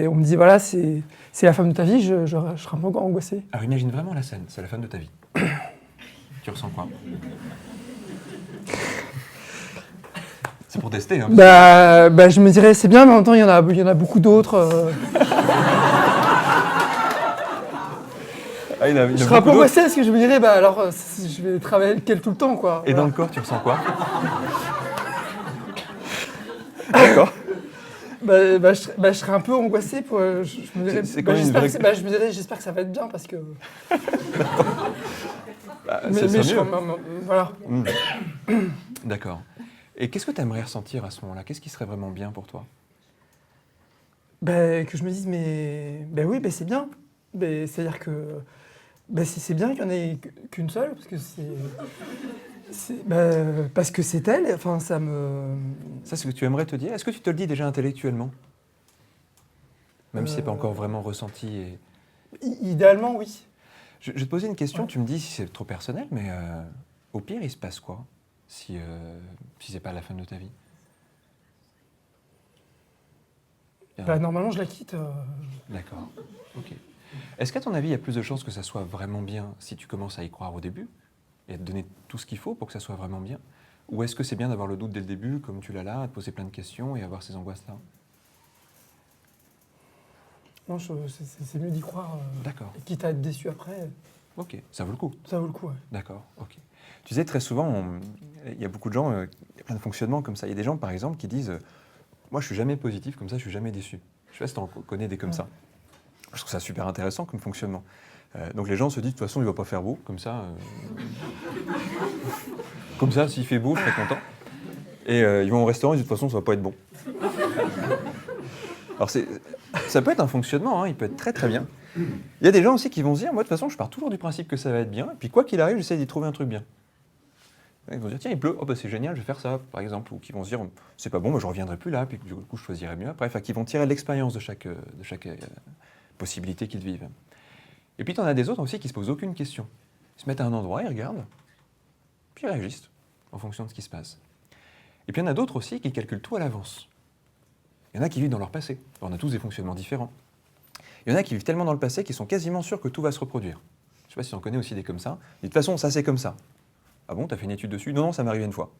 on me dit, voilà, c'est la femme de ta vie, je serais un peu angoissé. Alors imagine vraiment la scène, c'est la femme de ta vie. Tu ressens quoi? C'est pour tester, hein. Je me dirais, c'est bien, mais en même temps, il y en a beaucoup d'autres. Il Je serais un peu angoissé parce que je me dirais, alors, je vais travailler avec elle tout le temps, quoi. Et Voilà. dans le corps, tu ressens quoi? D'accord. Je serais un peu angoissé. Je me dirais, C'est quand même une vraie- je me dirais, j'espère que ça va être bien parce que. Ça je serait mieux. voilà. D'accord. Et qu'est-ce que tu aimerais ressentir à ce moment-là? Qu'est-ce qui serait vraiment bien pour toi? Que je me dise, oui, c'est bien. C'est-à-dire que c'est bien qu'il n'y en ait qu'une seule, parce que parce que c'est elle, enfin, ça me... Ça, c'est ce que tu aimerais te dire? Est-ce que tu te le dis déjà intellectuellement? Même si c'est pas encore vraiment ressenti et... Idéalement, oui. Je vais te poser une question, Ouais. tu me dis si c'est trop personnel, mais au pire, il se passe quoi si c'est pas la fin de ta vie? Normalement, je la quitte. D'accord, ok. Est-ce qu'à ton avis, il y a plus de chances que ça soit vraiment bien si tu commences à y croire au début et à te donner tout ce qu'il faut pour que ça soit vraiment bien? Ou est-ce que c'est bien d'avoir le doute dès le début, comme tu l'as là, à te poser plein de questions et avoir ces angoisses-là? Non, c'est mieux d'y croire. D'accord, Et quitte à être déçu après, ok, ça vaut le coup. ça vaut le coup, ouais. D'accord, ok. Tu sais, très souvent, il y a beaucoup de gens, il y a plein de fonctionnements comme ça. Il y a des gens, par exemple, qui disent moi, je suis jamais positif, comme ça, je suis jamais déçu. Je sais pas si tu en connais des comme ça. Je trouve ça super intéressant comme fonctionnement. Donc les gens se disent, de toute façon, il va pas faire beau, comme ça. Comme ça, s'il fait beau, je serai content. Et ils vont au restaurant, ils disent, de toute façon, ça va pas être bon. Alors ça peut être un fonctionnement, hein, il peut être très très bien. Il y a des gens aussi qui vont se dire, moi, de toute façon, je pars toujours du principe que ça va être bien, et puis quoi qu'il arrive, j'essaie d'y trouver un truc bien. Ils vont se dire, tiens, il pleut, oh, c'est génial, je vais faire ça, par exemple. Ou qui vont se dire, c'est pas bon, je reviendrai plus là, puis du coup, je choisirai mieux après. Enfin, qui vont tirer l'expérience de chaque possibilité qu'ils vivent. Et puis, tu en as des autres aussi qui se posent aucune question. Ils se mettent à un endroit, ils regardent, puis ils réagissent en fonction de ce qui se passe. Et puis, il y en a d'autres aussi qui calculent tout à l'avance. Il y en a qui vivent dans leur passé. On a tous des fonctionnements différents. Il y en a qui vivent tellement dans le passé qu'ils sont quasiment sûrs que tout va se reproduire. Je ne sais pas si tu en connais aussi des comme ça. Et de toute façon, ça c'est comme ça. Ah bon, t'as fait une étude dessus? Non, ça m'est arrivé une fois.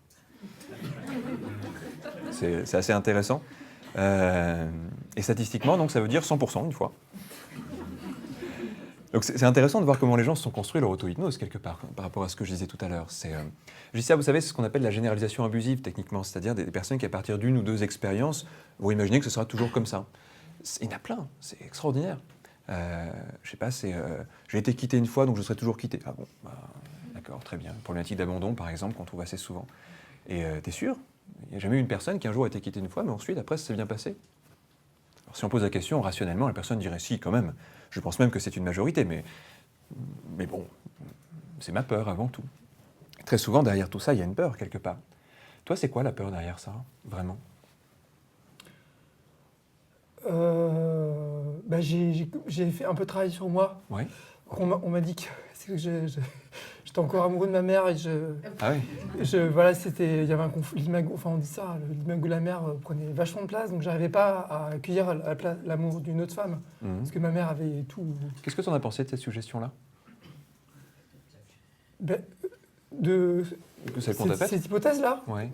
C'est assez intéressant. Et statistiquement, donc, ça veut dire 100% une fois. Donc c'est intéressant de voir comment les gens se sont construits leur auto-hypnose quelque part, par rapport à ce que je disais tout à l'heure. Je dis ça, vous savez, c'est ce qu'on appelle la généralisation abusive techniquement, c'est-à-dire des personnes qui, à partir d'une ou deux expériences, vont imaginer que ce sera toujours comme ça. Il y en a plein, c'est extraordinaire. Je sais pas, j'ai été quitté une fois, donc je serai toujours quitté. Ah bon, d'accord, très bien. Problématique d'abandon, par exemple, qu'on trouve assez souvent. Et t'es sûr? Il n'y a jamais eu une personne qui un jour a été quittée une fois, mais ensuite, après, ça s'est bien passé. Alors, si on pose la question rationnellement, la personne dirait si, quand même. Je pense même que c'est une majorité, mais bon, c'est ma peur avant tout. Et très souvent, derrière tout ça, il y a une peur quelque part. Toi, c'est quoi la peur derrière ça, vraiment? J'ai fait un peu de travail sur moi. Ouais. On m'a dit que j'étais encore amoureux de ma mère et Ah oui. voilà, il y avait un conflit, on dit ça, l'imago de la mère prenait vachement de place, donc j'arrivais pas à accueillir l'amour d'une autre femme, parce que ma mère avait tout. Qu'est-ce que tu en as pensé de cette suggestion-là? Celle qu'on t'a faite? Cette hypothèse-là, Ouais.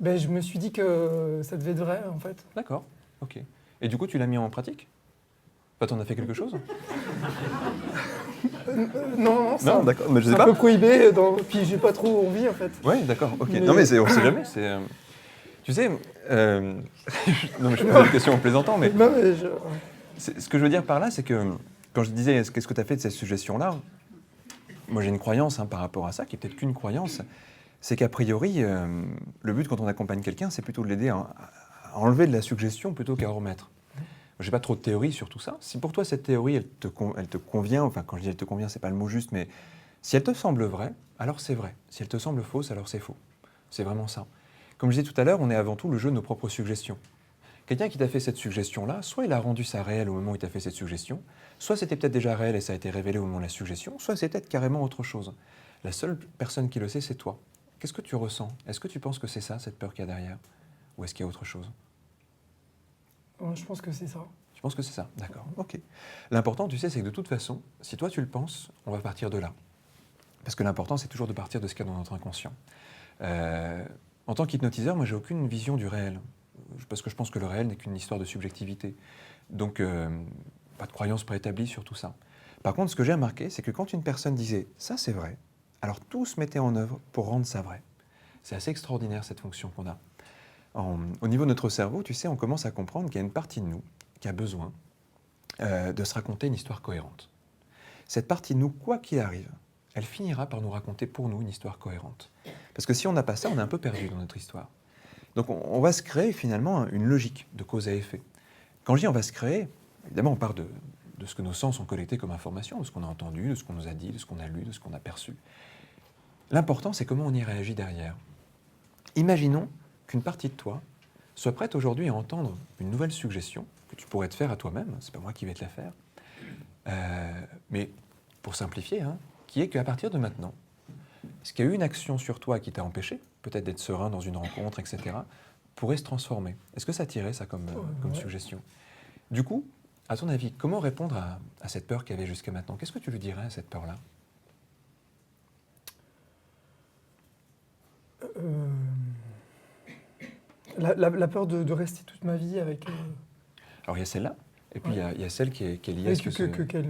je me suis dit que ça devait être vrai, en fait. D'accord, ok. Et du coup, tu l'as mis en pratique? Enfin, t'en as fait quelque chose? Non, Non, d'accord, mais je sais c'est un pas. peu prohibé, puis j'ai pas trop envie en fait. Oui, d'accord, ok. Mais- Non, mais on sait jamais. Tu sais, non, mais je pose une question en plaisantant, mais Non, mais ce que je veux dire par là, c'est que quand je disais qu'est-ce que tu as fait de cette suggestion-là, moi j'ai une croyance par rapport à ça, qui est peut-être qu'une croyance, c'est qu'a priori, le but quand on accompagne quelqu'un, c'est plutôt de l'aider à enlever de la suggestion plutôt qu'à en remettre. Je n'ai pas trop de théorie sur tout ça. Si pour toi cette théorie, elle te convient, enfin quand je dis elle te convient, c'est pas le mot juste, mais si elle te semble vraie, alors c'est vrai. Si elle te semble fausse, alors c'est faux. C'est vraiment ça. Comme je disais tout à l'heure, on est avant tout le jeu de nos propres suggestions. Quelqu'un qui t'a fait cette suggestion-là, soit il a rendu ça réel au moment où il t'a fait cette suggestion, soit c'était peut-être déjà réel et ça a été révélé au moment de la suggestion, soit c'est peut-être carrément autre chose. La seule personne qui le sait, c'est toi. Qu'est-ce que tu ressens? Est-ce que tu penses que c'est ça, cette peur qu'il y a derrière? Ou est-ce qu'il y a autre chose? je pense que c'est ça. Tu penses que c'est ça? D'accord, ok. L'important, tu sais, c'est que de toute façon, si toi tu le penses, on va partir de là. Parce que l'important, c'est toujours de partir de ce qu'il y a dans notre inconscient. En tant qu'hypnotiseur, moi, j'ai aucune vision du réel. Parce que je pense que le réel n'est qu'une histoire de subjectivité. Donc, pas de croyance préétablie sur tout ça. Par contre, ce que j'ai remarqué, c'est que quand une personne disait « ça, c'est vrai », alors tout se mettait en œuvre pour rendre ça vrai. C'est assez extraordinaire, cette fonction qu'on a. Au niveau de notre cerveau, tu sais, on commence à comprendre qu'il y a une partie de nous qui a besoin de se raconter une histoire cohérente. Cette partie de nous, quoi qu'il arrive, elle finira par nous raconter pour nous une histoire cohérente. Parce que si on n'a pas ça, on est un peu perdu dans notre histoire. Donc on va se créer finalement une logique de cause à effet. Quand je dis on va se créer, évidemment on part de ce que nos sens ont collecté comme information, de ce qu'on a entendu, de ce qu'on nous a dit, de ce qu'on a lu, de ce qu'on a perçu. L'important, c'est comment on y réagit derrière. Imaginons qu'une partie de toi soit prête aujourd'hui à entendre une nouvelle suggestion que tu pourrais te faire à toi-même, c'est pas moi qui vais te la faire, mais pour simplifier, qui est qu'à partir de maintenant, est-ce qu'il y a eu une action sur toi qui t'a empêché, peut-être d'être serein dans une rencontre, etc., pourrait se transformer? Est-ce que ça t'irait, ça, comme suggestion? Du coup, à ton avis, comment répondre à cette peur qu'il y avait jusqu'à maintenant? Qu'est-ce que tu lui dirais à cette peur-là? La peur de rester toute ma vie avec... Alors, il y a celle-là, et puis il y a celle qui est liée à avec ce qu'elle...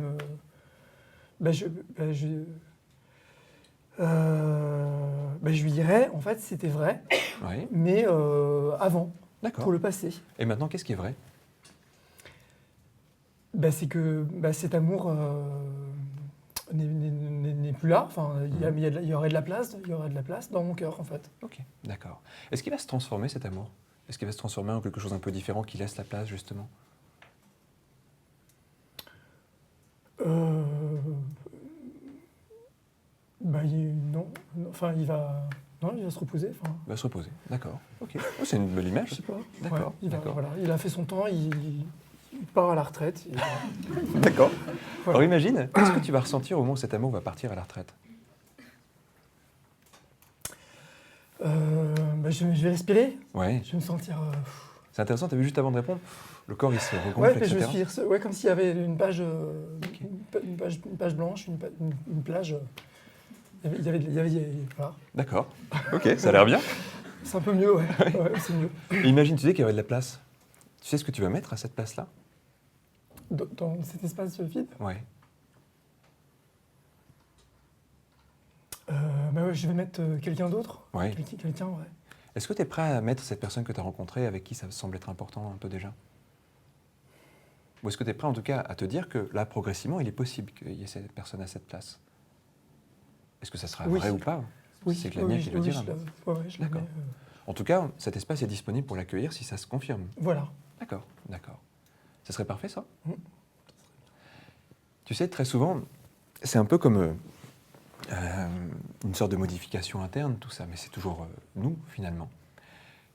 je lui dirais, en fait, c'était vrai, Oui, mais avant, d'accord. pour le passé. Et maintenant, qu'est-ce qui est vrai? C'est que cet amour n'est plus là. Enfin, il y aurait de la place, dans mon cœur, en fait. Ok, d'accord. Est-ce qu'il va se transformer, cet amour? Est-ce qu'il va se transformer en quelque chose un peu différent qui laisse la place, justement? Non. Enfin, il va se reposer. Enfin, Il va se reposer, d'accord. Ok, oh, c'est une belle image. je sais pas. D'accord, Ouais, d'accord. voilà, il a fait son temps, il part à la retraite. D'accord. Voilà. Alors imagine, qu'est-ce que tu vas ressentir au moment où cet amour va partir à la retraite? Je vais respirer. Ouais, Je vais me sentir... c'est intéressant, tu as vu juste avant de répondre, le corps il se regonfle, Ouais, je etc. me suis comme s'il y avait une page, une page blanche, une plage. Il y avait voilà. D'accord, ok, ça a l'air bien. C'est un peu mieux, ouais. Ouais, c'est mieux. Et imagine, tu sais qu'il y aurait de la place. Tu sais ce que tu vas mettre à cette place-là? Dans cet espace vide, Ouais. je vais mettre quelqu'un d'autre. Ouais. Quelqu'un, ouais. Est-ce que tu es prêt à mettre cette personne que tu as rencontrée, avec qui ça semble être important un peu déjà? Ou est-ce que tu es prêt en tout cas à te dire que là, progressivement, il est possible qu'il y ait cette personne à cette place? Est-ce que ça sera Oui. vrai ou pas? C'est que l'avenir qui le dira. Je la D'accord. mets, En tout cas, cet espace est disponible pour l'accueillir si ça se confirme. voilà. D'accord, d'accord. Ça serait parfait, ça? Mm. Tu sais, très souvent, c'est un peu comme une sorte de modification interne, tout ça, mais c'est toujours nous, finalement.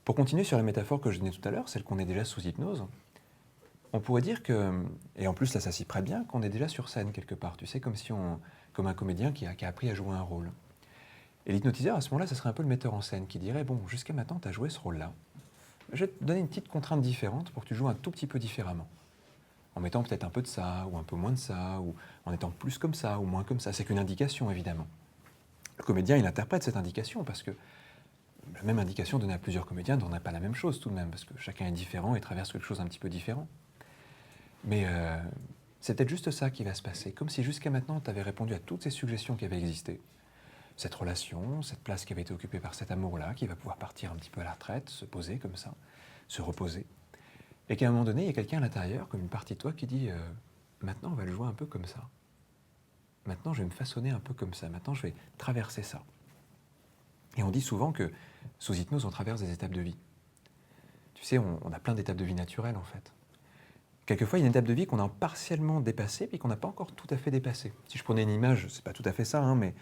Pour continuer sur la métaphore que je donnais tout à l'heure, celle qu'on est déjà sous hypnose, on pourrait dire que, et en plus là ça s'y prête bien, qu'on est déjà sur scène quelque part, tu sais, comme un comédien qui a appris à jouer un rôle. Et l'hypnotiseur, à ce moment-là, ça serait un peu le metteur en scène qui dirait, bon, jusqu'à maintenant, tu as joué ce rôle-là. Je vais te donner une petite contrainte différente pour que tu joues un tout petit peu différemment. En mettant peut-être un peu de ça, ou un peu moins de ça, ou en étant plus comme ça, ou moins comme ça. C'est qu'une indication, évidemment. Le comédien, il interprète cette indication, parce que la même indication donnée à plusieurs comédiens n'en a pas la même chose tout de même, parce que chacun est différent et traverse quelque chose d'un petit peu différent. Mais C'est peut-être juste ça qui va se passer, comme si jusqu'à maintenant, tu avais répondu à toutes ces suggestions qui avaient existé. Cette relation, cette place qui avait été occupée par cet amour-là, qui va pouvoir partir un petit peu à la retraite, se poser comme ça, se reposer. Et qu'à un moment donné, il y a quelqu'un à l'intérieur, comme une partie de toi, qui dit maintenant, on va le jouer un peu comme ça. Maintenant, je vais me façonner un peu comme ça. Maintenant, je vais traverser ça. Et on dit souvent que sous hypnose, on traverse des étapes de vie. Tu sais, on a plein d'étapes de vie naturelles, en fait. Quelquefois, il y a une étape de vie qu'on a partiellement dépassée, puis qu'on n'a pas encore tout à fait dépassée. Si je prenais une image, c'est pas tout à fait ça, hein, mais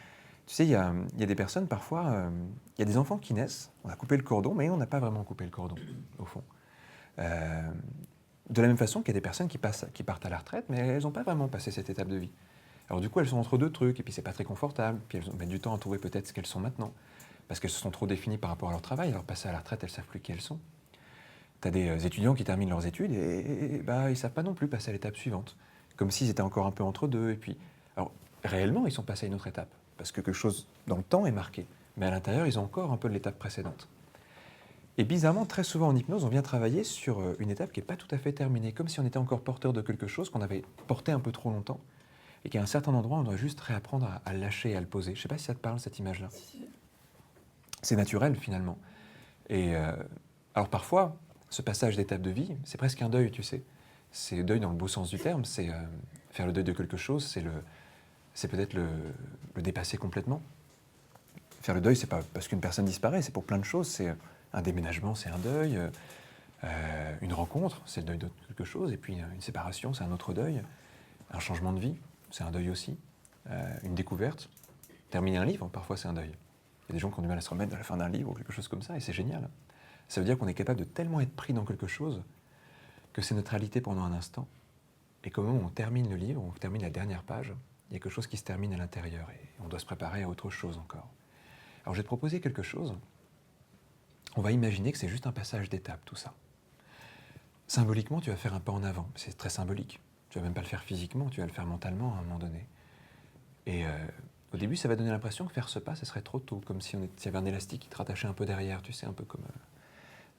tu sais, il y a des personnes, parfois, il y a des enfants qui naissent, on a coupé le cordon, mais on n'a pas vraiment coupé le cordon, au fond. De la même façon qu'il y a des personnes qui partent à la retraite, mais elles n'ont pas vraiment passé cette étape de vie. Alors du coup, elles sont entre deux trucs, et puis c'est pas très confortable, puis elles mettent du temps à trouver peut-être ce qu'elles sont maintenant, parce qu'elles se sont trop définies par rapport à leur travail, alors passées à la retraite, elles ne savent plus qui elles sont. Tu as des étudiants qui terminent leurs études et ils ne savent pas non plus passer à l'étape suivante, comme s'ils étaient encore un peu entre deux. Et puis, alors, réellement, ils sont passés à une autre étape, parce que quelque chose dans le temps est marqué, mais à l'intérieur, ils ont encore un peu de l'étape précédente. Et bizarrement, très souvent en hypnose, on vient travailler sur une étape qui n'est pas tout à fait terminée, comme si on était encore porteur de quelque chose qu'on avait porté un peu trop longtemps, et qu'à un certain endroit, on doit juste réapprendre à le lâcher et à le poser. Je ne sais pas si ça te parle, cette image-là. C'est naturel, finalement. Et alors parfois, ce passage d'étape de vie, c'est presque un deuil, tu sais. C'est deuil dans le beau sens du terme, c'est faire le deuil de quelque chose, c'est peut-être le dépasser complètement. Faire le deuil, c'est pas parce qu'une personne disparaît, c'est pour plein de choses. C'est un déménagement, c'est un deuil. Une rencontre, c'est le deuil de quelque chose. Et puis une séparation, c'est un autre deuil. Un changement de vie, c'est un deuil aussi. Une découverte. Terminer un livre, parfois c'est un deuil. Il y a des gens qui ont du mal à se remettre à la fin d'un livre ou quelque chose comme ça, et c'est génial. Ça veut dire qu'on est capable de tellement être pris dans quelque chose que c'est notre réalité pendant un instant. Et qu'au moment où on termine le livre, on termine la dernière page, il y a quelque chose qui se termine à l'intérieur et on doit se préparer à autre chose encore. Alors je vais te proposer quelque chose. On va imaginer que c'est juste un passage d'étape, tout ça. Symboliquement, tu vas faire un pas en avant. C'est très symbolique. Tu vas même pas le faire physiquement, tu vas le faire mentalement à un moment donné. Et au début, ça va donner l'impression que faire ce pas, ce serait trop tôt, comme si s'il y avait un élastique qui te rattachait un peu derrière, tu sais, un peu comme...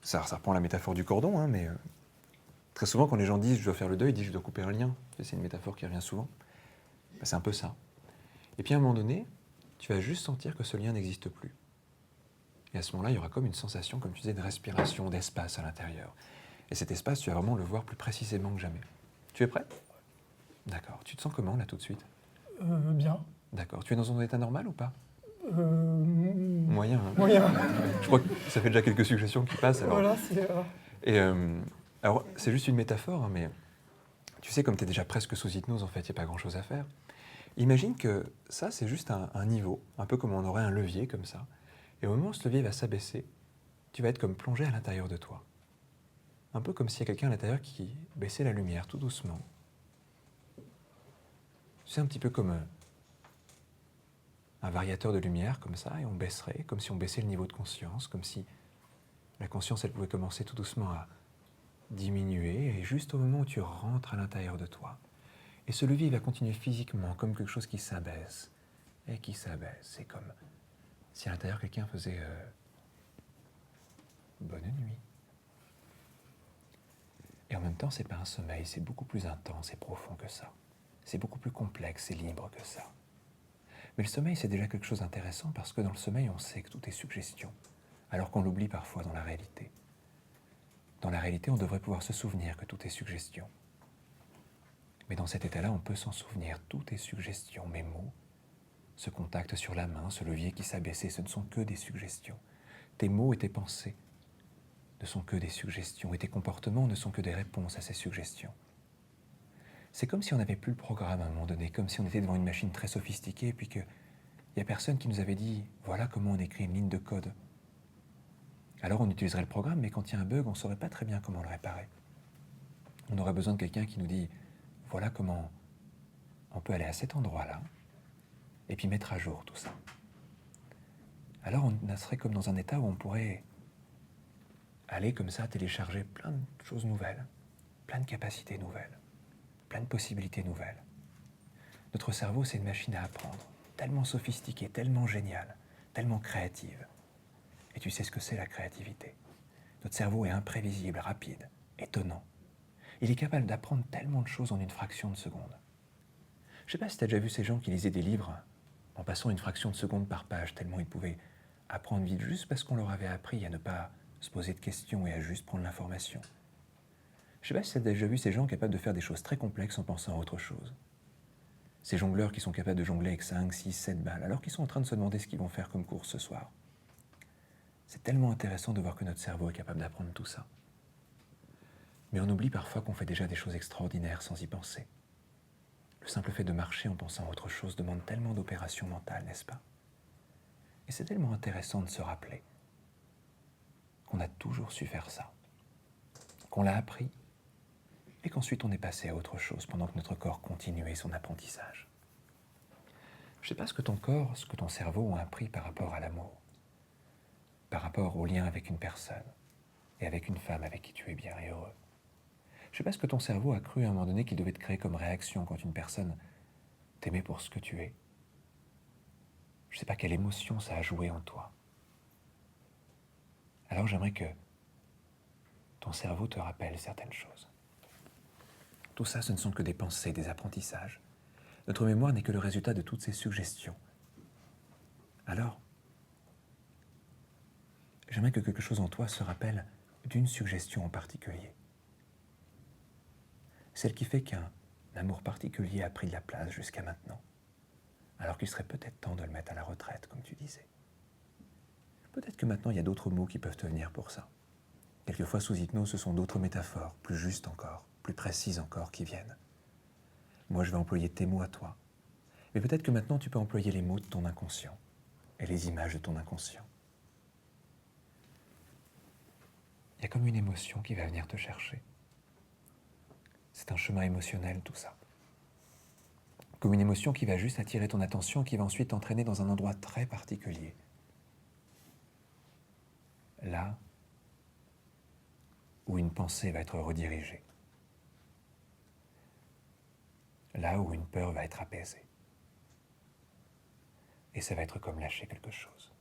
Ça reprend la métaphore du cordon, hein, mais très souvent, quand les gens disent « je dois faire le deuil », ils disent « je dois couper un lien ». C'est une métaphore qui revient souvent. Ben, c'est un peu ça. Et puis à un moment donné, tu vas juste sentir que ce lien n'existe plus. Et à ce moment-là, il y aura comme une sensation, comme tu disais, de respiration, d'espace à l'intérieur. Et cet espace, tu vas vraiment le voir plus précisément que jamais. Tu es prêt ? D'accord. Tu te sens comment, là, tout de suite ? Bien. D'accord. Tu es dans un état normal ou pas ? Moyen. Moyen. Hein. Moyen. Je crois que ça fait déjà quelques suggestions qui passent. Alors. Voilà, c'est... Et alors, c'est juste une métaphore, hein, mais tu sais, comme tu es déjà presque sous hypnose, en fait, il n'y a pas grand-chose à faire. Imagine que ça, c'est juste un niveau, un peu comme on aurait un levier, comme ça. Et au moment où ce levier va s'abaisser, tu vas être comme plongé à l'intérieur de toi. Un peu comme s'il y a quelqu'un à l'intérieur qui baissait la lumière tout doucement. C'est un petit peu comme un variateur de lumière, comme ça, et on baisserait, comme si on baissait le niveau de conscience, comme si la conscience, elle pouvait commencer tout doucement à diminuer, et juste au moment où tu rentres à l'intérieur de toi. Et ce levier va continuer physiquement, comme quelque chose qui s'abaisse, et qui s'abaisse. C'est comme si à l'intérieur, quelqu'un faisait bonne nuit. Et en même temps, c'est pas un sommeil, c'est beaucoup plus intense et profond que ça. C'est beaucoup plus complexe et libre que ça. Mais le sommeil, c'est déjà quelque chose d'intéressant parce que dans le sommeil, on sait que tout est suggestion, alors qu'on l'oublie parfois dans la réalité. Dans la réalité, on devrait pouvoir se souvenir que tout est suggestion. Mais dans cet état-là, on peut s'en souvenir, tout est suggestion. Mes mots, ce contact sur la main, ce levier qui s'abaissait, ce ne sont que des suggestions. Tes mots et tes pensées ne sont que des suggestions, et tes comportements ne sont que des réponses à ces suggestions. C'est comme si on n'avait plus le programme à un moment donné, comme si on était devant une machine très sophistiquée, et puis qu'il n'y a personne qui nous avait dit « voilà comment on écrit une ligne de code ». Alors on utiliserait le programme, mais quand il y a un bug, on ne saurait pas très bien comment le réparer. On aurait besoin de quelqu'un qui nous dit « voilà comment on peut aller à cet endroit-là », et puis mettre à jour tout ça. Alors on serait comme dans un état où on pourrait aller comme ça, télécharger plein de choses nouvelles, plein de capacités nouvelles, plein de possibilités nouvelles. Notre cerveau, c'est une machine à apprendre, tellement sophistiquée, tellement géniale, tellement créative. Et tu sais ce que c'est la créativité. Notre cerveau est imprévisible, rapide, étonnant. Il est capable d'apprendre tellement de choses en une fraction de seconde. Je ne sais pas si tu as déjà vu ces gens qui lisaient des livres en passant une fraction de seconde par page, tellement ils pouvaient apprendre vite juste parce qu'on leur avait appris à ne pas se poser de questions et à juste prendre l'information. Je ne sais pas si tu as déjà vu ces gens capables de faire des choses très complexes en pensant à autre chose. Ces jongleurs qui sont capables de jongler avec 5, 6, 7 balles, alors qu'ils sont en train de se demander ce qu'ils vont faire comme course ce soir. C'est tellement intéressant de voir que notre cerveau est capable d'apprendre tout ça. Mais on oublie parfois qu'on fait déjà des choses extraordinaires sans y penser. Le simple fait de marcher en pensant à autre chose demande tellement d'opérations mentales, n'est-ce pas? Et c'est tellement intéressant de se rappeler qu'on a toujours su faire ça, qu'on l'a appris, et qu'ensuite on est passé à autre chose pendant que notre corps continuait son apprentissage. Je ne sais pas ce que ton corps, ce que ton cerveau ont appris par rapport à l'amour, par rapport au lien avec une personne et avec une femme avec qui tu es bien et heureux. Je ne sais pas ce que ton cerveau a cru à un moment donné qu'il devait te créer comme réaction quand une personne t'aimait pour ce que tu es. Je ne sais pas quelle émotion ça a joué en toi. Alors j'aimerais que ton cerveau te rappelle certaines choses. Tout ça, ce ne sont que des pensées, des apprentissages. Notre mémoire n'est que le résultat de toutes ces suggestions. Alors, j'aimerais que quelque chose en toi se rappelle d'une suggestion en particulier. Celle qui fait qu'un amour particulier a pris de la place jusqu'à maintenant, alors qu'il serait peut-être temps de le mettre à la retraite, comme tu disais. Peut-être que maintenant il y a d'autres mots qui peuvent te venir pour ça. Quelquefois sous hypnose, ce sont d'autres métaphores, plus justes encore, plus précises encore, qui viennent. Moi, je vais employer tes mots à toi. Mais peut-être que maintenant, tu peux employer les mots de ton inconscient et les images de ton inconscient. Il y a comme une émotion qui va venir te chercher. C'est un chemin émotionnel, tout ça. Comme une émotion qui va juste attirer ton attention, qui va ensuite t'entraîner dans un endroit très particulier. Là où une pensée va être redirigée. Là où une peur va être apaisée. Et ça va être comme lâcher quelque chose.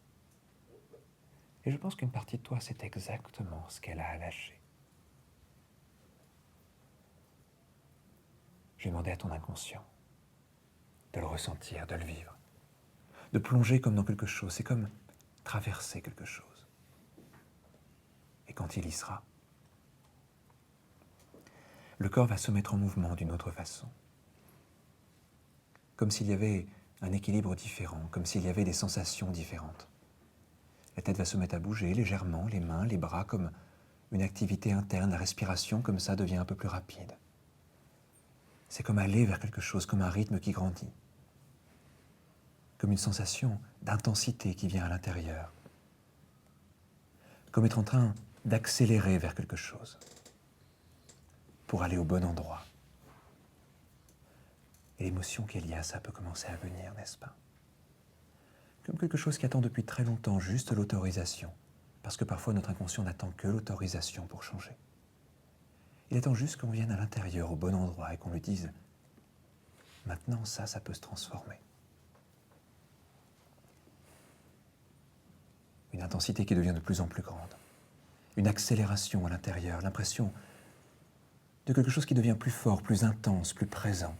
Et je pense qu'une partie de toi sait exactement ce qu'elle a à lâcher. Je vais demander à ton inconscient de le ressentir, de le vivre, de plonger comme dans quelque chose. C'est comme traverser quelque chose. Et quand il y sera, le corps va se mettre en mouvement d'une autre façon. Comme s'il y avait un équilibre différent, comme s'il y avait des sensations différentes. La tête va se mettre à bouger légèrement, les mains, les bras, comme une activité interne. La respiration, comme ça, devient un peu plus rapide. C'est comme aller vers quelque chose, comme un rythme qui grandit. Comme une sensation d'intensité qui vient à l'intérieur. Comme être en train d'accélérer vers quelque chose. Pour aller au bon endroit. Et l'émotion qui est liée à ça peut commencer à venir, n'est-ce pas? Comme quelque chose qui attend depuis très longtemps juste l'autorisation. Parce que parfois notre inconscient n'attend que l'autorisation pour changer. Il attend juste qu'on vienne à l'intérieur, au bon endroit, et qu'on lui dise « Maintenant, ça peut se transformer. » Une intensité qui devient de plus en plus grande. Une accélération à l'intérieur, l'impression de quelque chose qui devient plus fort, plus intense, plus présent.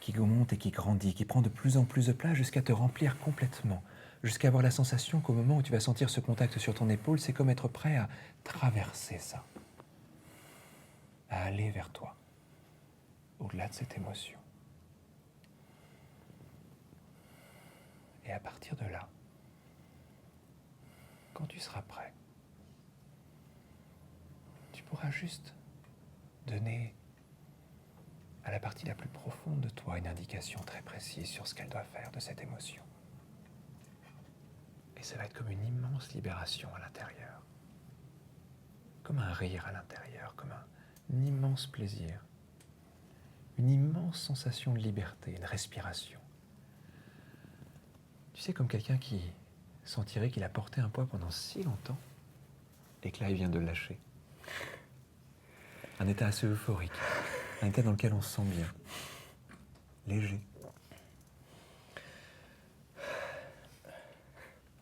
Qui monte et qui grandit, qui prend de plus en plus de place jusqu'à te remplir complètement, jusqu'à avoir la sensation qu'au moment où tu vas sentir ce contact sur ton épaule, c'est comme être prêt à traverser ça, à aller vers toi, au-delà de cette émotion. Et à partir de là, quand tu seras prêt, tu pourras juste donner à la partie la plus profonde de toi une indication très précise sur ce qu'elle doit faire de cette émotion. Et ça va être comme une immense libération à l'intérieur. Comme un rire à l'intérieur, comme un immense plaisir. Une immense sensation de liberté, une respiration. Tu sais, comme quelqu'un qui sentirait qu'il a porté un poids pendant si longtemps et que là, il vient de le lâcher. Un état assez euphorique. Un état dans lequel on se sent bien, léger,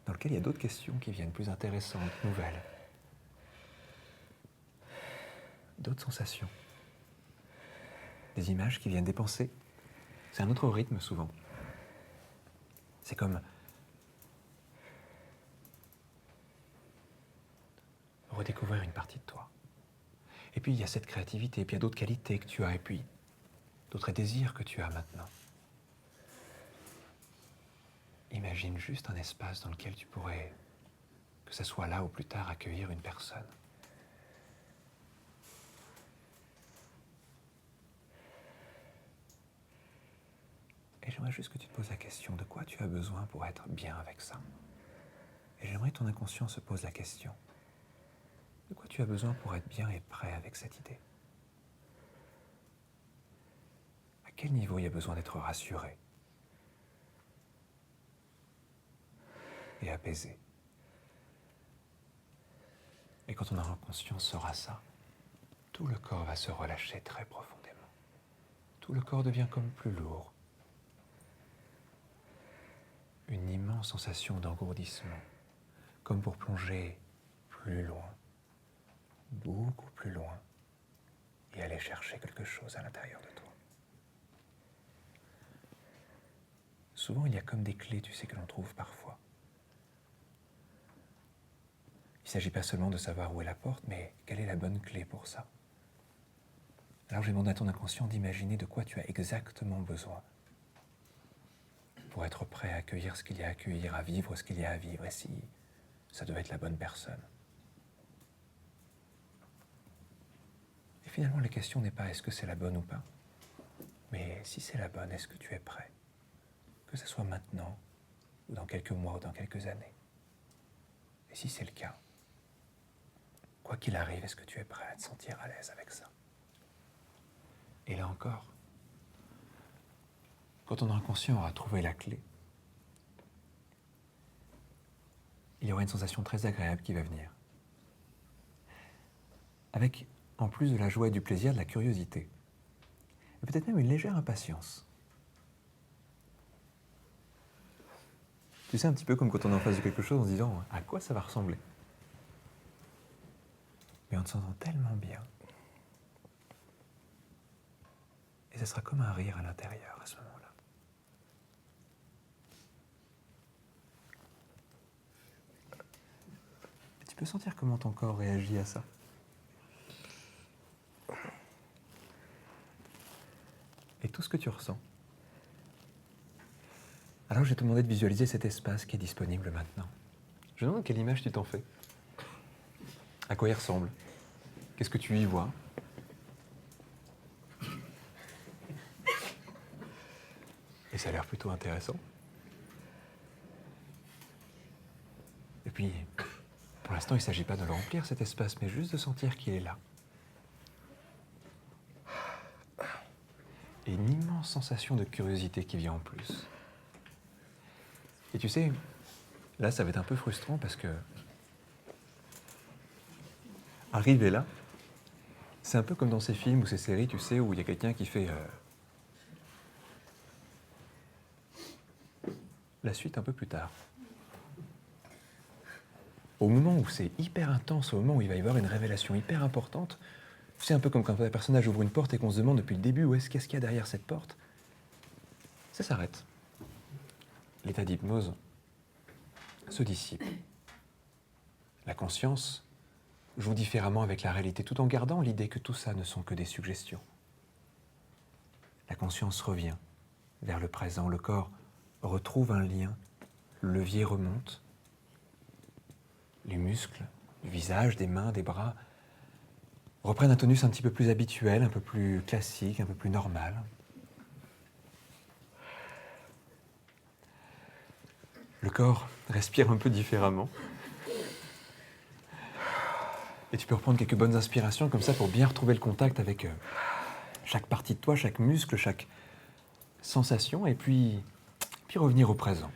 dans lequel il y a d'autres questions qui viennent plus intéressantes, nouvelles. d'autres sensations, des images qui viennent des pensées. C'est un autre rythme souvent. C'est comme redécouvrir une partie de toi. Et puis il y a cette créativité, et puis il y a d'autres qualités que tu as, et puis d'autres désirs que tu as maintenant. Imagine juste un espace dans lequel tu pourrais, que ce soit là ou plus tard, accueillir une personne. Et j'aimerais juste que tu te poses la question de quoi tu as besoin pour être bien avec ça. Et j'aimerais que ton inconscient se pose la question de quoi tu as besoin pour être bien et prêt avec cette idée. À quel niveau il y a besoin d'être rassuré et apaisé. Et quand ton inconscient saura ça, tout le corps va se relâcher très profondément. Tout le corps devient comme plus lourd. Une immense sensation d'engourdissement, comme pour plonger plus loin, beaucoup plus loin, et aller chercher quelque chose à l'intérieur de toi. Souvent, il y a comme des clés, tu sais, que l'on trouve parfois. Il ne s'agit pas seulement de savoir où est la porte, mais quelle est la bonne clé pour ça. Alors, j'ai demandé à ton inconscient d'imaginer de quoi tu as exactement besoin pour être prêt à accueillir ce qu'il y a à accueillir, à vivre ce qu'il y a à vivre, et si ça devait être la bonne personne. Et finalement, la question n'est pas est-ce que c'est la bonne ou pas, mais si c'est la bonne, est-ce que tu es prêt? Que ce soit maintenant, ou dans quelques mois, ou dans quelques années. Et si c'est le cas, quoi qu'il arrive, est-ce que tu es prêt à te sentir à l'aise avec ça? Et là encore, quand ton inconscient aura trouvé la clé, il y aura une sensation très agréable qui va venir. Avec, en plus de la joie et du plaisir, de la curiosité. Et peut-être même une légère impatience. Tu sais, un petit peu comme quand on est en face de quelque chose en se disant à quoi ça va ressembler. Mais en te sentant tellement bien. Et ce sera comme un rire à l'intérieur à ce moment-là. Et tu peux sentir comment ton corps réagit à ça. Et tout ce que tu ressens. Alors je vais te demander de visualiser cet espace qui est disponible maintenant. Je me demande quelle image tu t'en fais. À quoi il ressemble? Qu'est-ce que tu y vois? Et ça a l'air plutôt intéressant. Et puis, pour l'instant, il ne s'agit pas de le remplir cet espace, mais juste de sentir qu'il est là. Et une immense sensation de curiosité qui vient en plus. Et tu sais, là, ça va être un peu frustrant parce que arriver là, c'est un peu comme dans ces films ou ces séries, tu sais, où il y a quelqu'un qui fait la suite un peu plus tard. Au moment où c'est hyper intense, au moment où il va y avoir une révélation hyper importante, c'est un peu comme quand un personnage ouvre une porte et qu'on se demande depuis le début qu'est-ce qu'il y a derrière cette porte. Ça s'arrête. L'état d'hypnose se dissipe. La conscience joue différemment avec la réalité, tout en gardant l'idée que tout ça ne sont que des suggestions. La conscience revient vers le présent, le corps retrouve un lien, le levier remonte, les muscles du visage, des mains, des bras reprennent un tonus un petit peu plus habituel, un peu plus classique, un peu plus normal. Le corps respire un peu différemment. Et tu peux reprendre quelques bonnes inspirations comme ça pour bien retrouver le contact avec chaque partie de toi, chaque muscle, chaque sensation, et puis revenir au présent.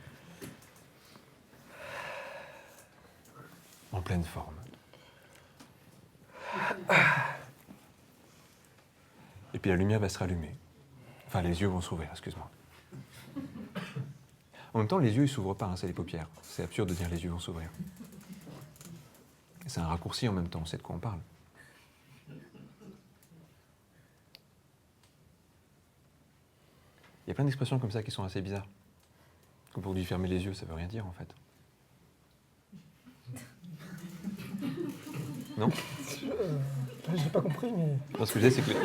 En pleine forme. Et puis la lumière va se rallumer. Enfin, les yeux vont s'ouvrir, excuse-moi. En même temps, les yeux ne s'ouvrent pas, c'est les paupières. C'est absurde de dire les yeux vont s'ouvrir. C'est un raccourci en même temps, on sait de quoi on parle. Il y a plein d'expressions comme ça qui sont assez bizarres. Comme pour lui fermer les yeux, ça veut rien dire en fait. Non? J'ai pas compris, mais... Non, ce que je disais, c'est que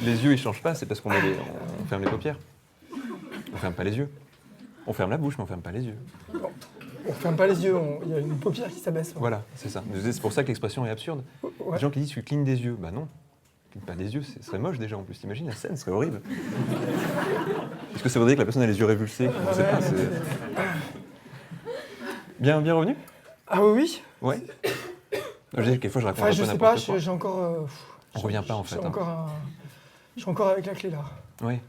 les yeux, ils changent pas, c'est parce qu'on on ferme les paupières. On ferme pas les yeux. On ferme la bouche, mais on ferme pas les yeux. Bon, on ferme pas les yeux, il y a une paupière qui s'abaisse. Ouais. Voilà, c'est ça. C'est pour ça que l'expression est absurde. Ouais. Les gens qui disent tu clignes des yeux, bah non. Tu clignes pas des yeux, ce serait moche déjà en plus. T'imagines, la scène serait horrible. Est-ce que ça voudrait dire que la personne a les yeux révulsés? On sait pas. Bien revenu? Ah oui? Ouais. Je disais, quelquefois je raconte Enfin, un peu je sais n'importe pas, quoi. j'ai encore... On revient pas en fait. Je suis encore avec la clé là. Oui.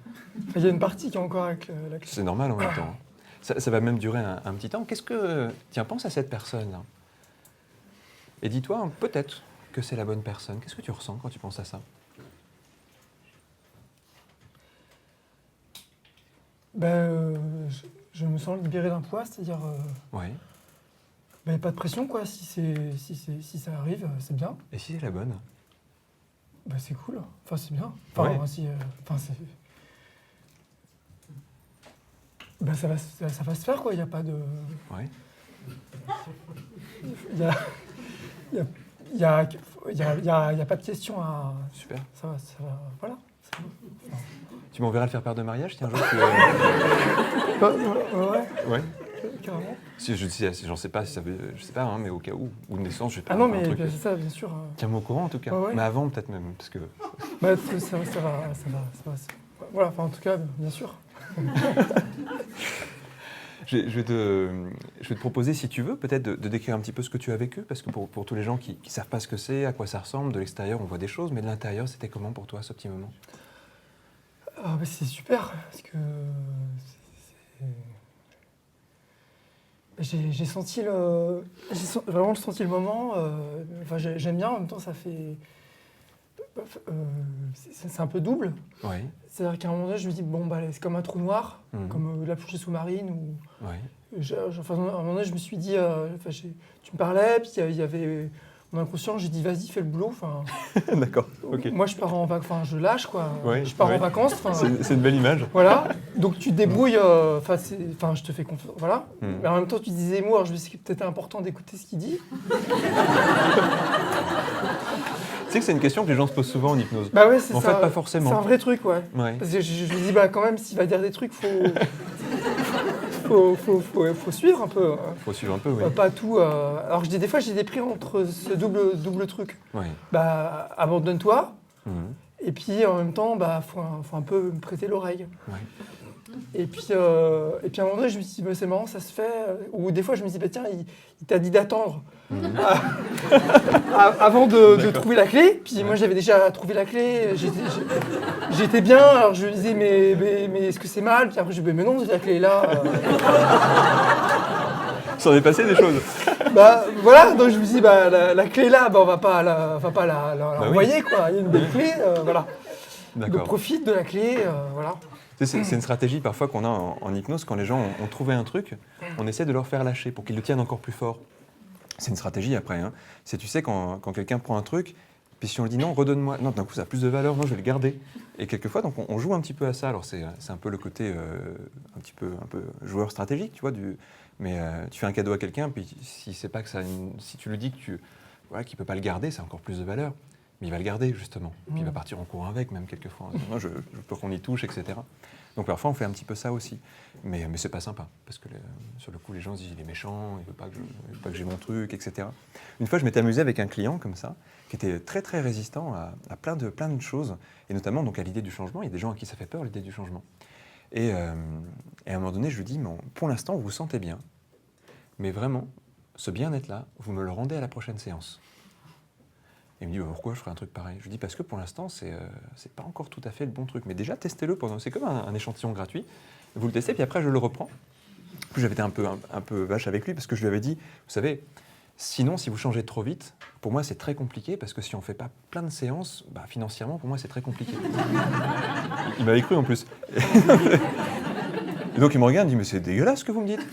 Enfin, il y a une partie qui est encore avec la clé. C'est normal en même temps. Ça va même durer un petit temps. Qu'est-ce que... Tiens, pense à cette personne. Et dis-toi, peut-être que c'est la bonne personne. Qu'est-ce que tu ressens quand tu penses à ça? Je me sens libéré d'un poids, c'est-à-dire... Oui. Pas de pression, quoi. Si ça arrive, c'est bien. Et si c'est la bonne? C'est cool. Enfin, c'est bien. Enfin, Ouais. Ça va se faire, quoi. Il n'y a pas de... Oui. Il y a pas de question à... Super. Ça va, voilà. Tu m'enverras le faire-part de mariage, tiens, un jour Ouais, Ouais. carrément. Si j'en sais pas si ça veut, je sais pas, hein, mais au cas où, ou de naissance, je sais pas. Ah non, un mais truc. c'est ça, bien sûr. Tiens-moi au courant en tout cas. Ouais. Mais avant peut-être même, parce que. Ça va. Voilà, enfin, en tout cas, bien sûr. Je vais te proposer, si tu veux, peut-être de décrire un petit peu ce que tu as vécu, parce que pour tous les gens qui ne savent pas ce que c'est, à quoi ça ressemble, de l'extérieur, on voit des choses, mais de l'intérieur, c'était comment pour toi, ce petit moment? C'est super, parce que j'ai senti vraiment senti le moment. J'aime bien, en même temps, ça fait... c'est un peu double. Oui. C'est-à-dire qu'à un moment donné, je me dis, c'est comme un trou noir, comme la plongée sous-marine. Ou... Oui. À un moment donné, je me suis dit, tu me parlais, puis il y avait mon inconscient, j'ai dit, vas-y, fais le boulot. D'accord, ok. Moi, je pars en vacances, je lâche, quoi. Ouais, Je pars ouais. en vacances. C'est une belle image. Voilà, donc tu te débrouilles, je te fais confiance, voilà. Mais en même temps, tu dis des mots, alors je me suis dit que peut-être important d'écouter ce qu'il dit. Tu sais que c'est une question que les gens se posent souvent en hypnose. Bah ouais, c'est ça. En fait, pas forcément. C'est un vrai truc, ouais. Parce que je me dis, quand même, s'il va dire des trucs, faut suivre un peu. Faut suivre un peu, oui. Pas tout. Alors des fois, j'ai des prix entre ce double truc. Oui. Abandonne-toi. Et puis en même temps, faut un peu me prêter l'oreille. Ouais. Et puis à un moment donné, je me suis dit, c'est marrant, ça se fait. Ou des fois, je me dis, tiens, il t'a dit d'attendre avant de trouver la clé. Puis moi, j'avais déjà trouvé la clé. J'étais bien. Alors je me disais, mais est-ce que c'est mal? Puis après, je me disais, mais non, la clé est là. Ça en est passé des choses. Voilà, donc je me dis, la clé est là, on va pas la envoyer, quoi. Il y a une belle clé, voilà. D'accord. Donc profite de la clé, voilà. C'est une stratégie parfois qu'on a en hypnose, quand les gens ont trouvé un truc, on essaie de leur faire lâcher pour qu'ils le tiennent encore plus fort. C'est une stratégie après. Hein. C'est, tu sais, quand quelqu'un prend un truc, puis si on lui dit non, redonne-moi, non, d'un coup ça a plus de valeur, non, je vais le garder. Et quelquefois, donc, on joue un petit peu à ça. Alors c'est un peu le côté un peu joueur stratégique, tu vois. Mais tu fais un cadeau à quelqu'un, puis si tu lui dis qu'il ne peut pas le garder, ça a encore plus de valeur. Mais il va le garder, justement. Puis il va partir en courant avec, même quelquefois. Moi, je veux qu'on y touche, etc. Donc parfois, on fait un petit peu ça aussi. Mais c'est pas sympa, parce que sur le coup, les gens se disent il est méchant, il veut pas que j'ai mon truc, etc. Une fois, je m'étais amusé avec un client comme ça, qui était très, très résistant à plein de choses, et notamment donc, à l'idée du changement. Il y a des gens à qui ça fait peur, l'idée du changement. Et à un moment donné, je lui dis, pour l'instant, vous vous sentez bien, mais vraiment, ce bien-être-là, vous me le rendez à la prochaine séance. Et il me dit, pourquoi je ferais un truc pareil? Je lui dis, parce que pour l'instant, c'est pas encore tout à fait le bon truc. Mais déjà, testez-le pendant. C'est comme un échantillon gratuit. Vous le testez, puis après, je le reprends. Puis j'avais été un peu vache avec lui, parce que je lui avais dit, vous savez, sinon, si vous changez trop vite, pour moi, c'est très compliqué, parce que si on ne fait pas plein de séances, financièrement, pour moi, c'est très compliqué. Il m'avait cru en plus. Et donc, il me regarde, il me dit, mais c'est dégueulasse ce que vous me dites.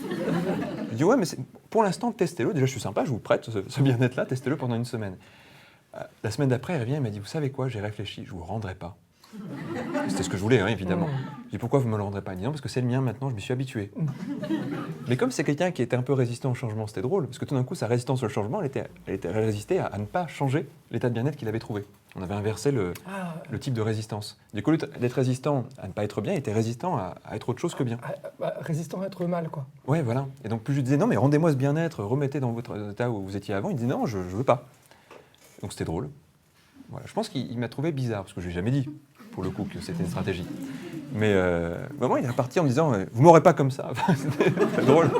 Je dis, ouais, mais pour l'instant, testez-le. Déjà, je suis sympa, je vous prête ce bien-être-là, testez-le pendant une semaine. La semaine d'après, il revient, il m'a dit, vous savez quoi, j'ai réfléchi, je ne vous rendrai pas. C'était ce que je voulais, hein, évidemment. Je dis pourquoi vous me le rendrez pas? Il dit non, parce que c'est le mien maintenant, je m'y suis habitué. Mais comme c'est quelqu'un qui était un peu résistant au changement, c'était drôle, parce que tout d'un coup, sa résistance au changement, elle était résistée à ne pas changer l'état de bien-être qu'il avait trouvé. On avait inversé le type de résistance. Du coup, d'être résistant à ne pas être bien, il était résistant à être autre chose que bien. Résistant à être mal, quoi. Ouais, voilà. Et donc, plus je disais non, mais rendez-moi ce bien-être, remettez dans votre état où vous étiez avant, il dit non, je veux pas. Donc c'était drôle. Voilà. Je pense qu'il m'a trouvé bizarre, parce que je lui ai jamais dit, pour le coup, que c'était une stratégie. Mais vraiment, il est reparti en me disant vous m'aurez pas comme ça. C'était drôle.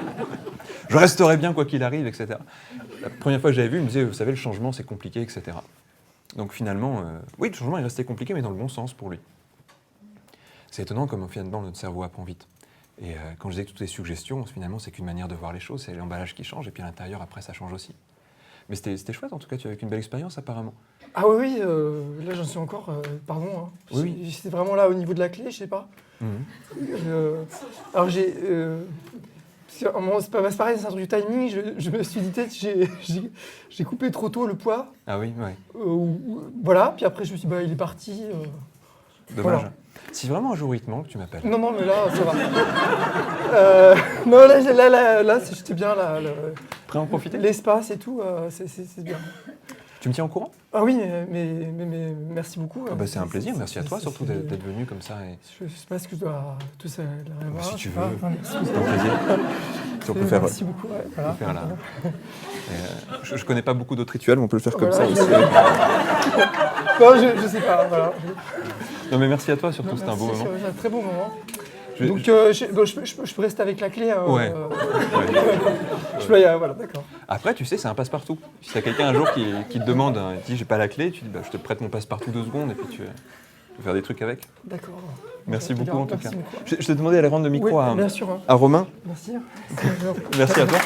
Je resterai bien quoi qu'il arrive, etc. La première fois que j'avais vu, il me disait vous savez, le changement, c'est compliqué, etc. Donc finalement, oui, le changement est resté compliqué, mais dans le bon sens pour lui. C'est étonnant comme finalement notre cerveau apprend vite. Et quand je disais que toutes les suggestions, finalement, c'est qu'une manière de voir les choses, c'est l'emballage qui change, et puis à l'intérieur, après, ça change aussi. Mais c'était chouette, en tout cas, tu as eu une belle expérience, apparemment. Ah oui, là j'en suis encore, pardon, hein. Oui. C'était vraiment là au niveau de la clé, je sais pas. Alors c'est pareil, c'est un truc de timing, je me suis dit peut-être j'ai coupé trop tôt le poids. Ah oui, ouais. Voilà, puis après je me suis dit il est parti. Dommage. Voilà. Si vraiment un jour il te manque, tu m'appelles. Non, mais là, ça va. Non, là j'étais bien, là. Prêt à en profiter? L'espace et tout, c'est bien. Tu me tiens au courant? Ah oui, mais merci beaucoup. C'est un plaisir, merci à toi surtout d'être venu comme ça. Et... Je sais pas ce que je dois tout ça voir. Si tu veux, merci. c'est un plaisir. Si on peut faire, merci beaucoup. Ouais, voilà. Faire là. Je connais pas beaucoup d'autres rituels, mais on peut le faire comme ça aussi. Non, je sais pas, voilà. Non mais merci à toi surtout, c'était un beau moment. C'est un très beau moment. Donc je peux rester avec la clé. Ouais. Voilà, d'accord. Après, tu sais, c'est un passe-partout. Si t'as quelqu'un un jour qui te demande, il te dit j'ai pas la clé, tu dis je te prête mon passe-partout 2 secondes et puis tu peux faire des trucs avec. D'accord. Merci beaucoup en tout cas. Beaucoup. Je t'ai demandé d'aller rendre le micro bien sûr, hein. à Romain. Merci. Merci à toi.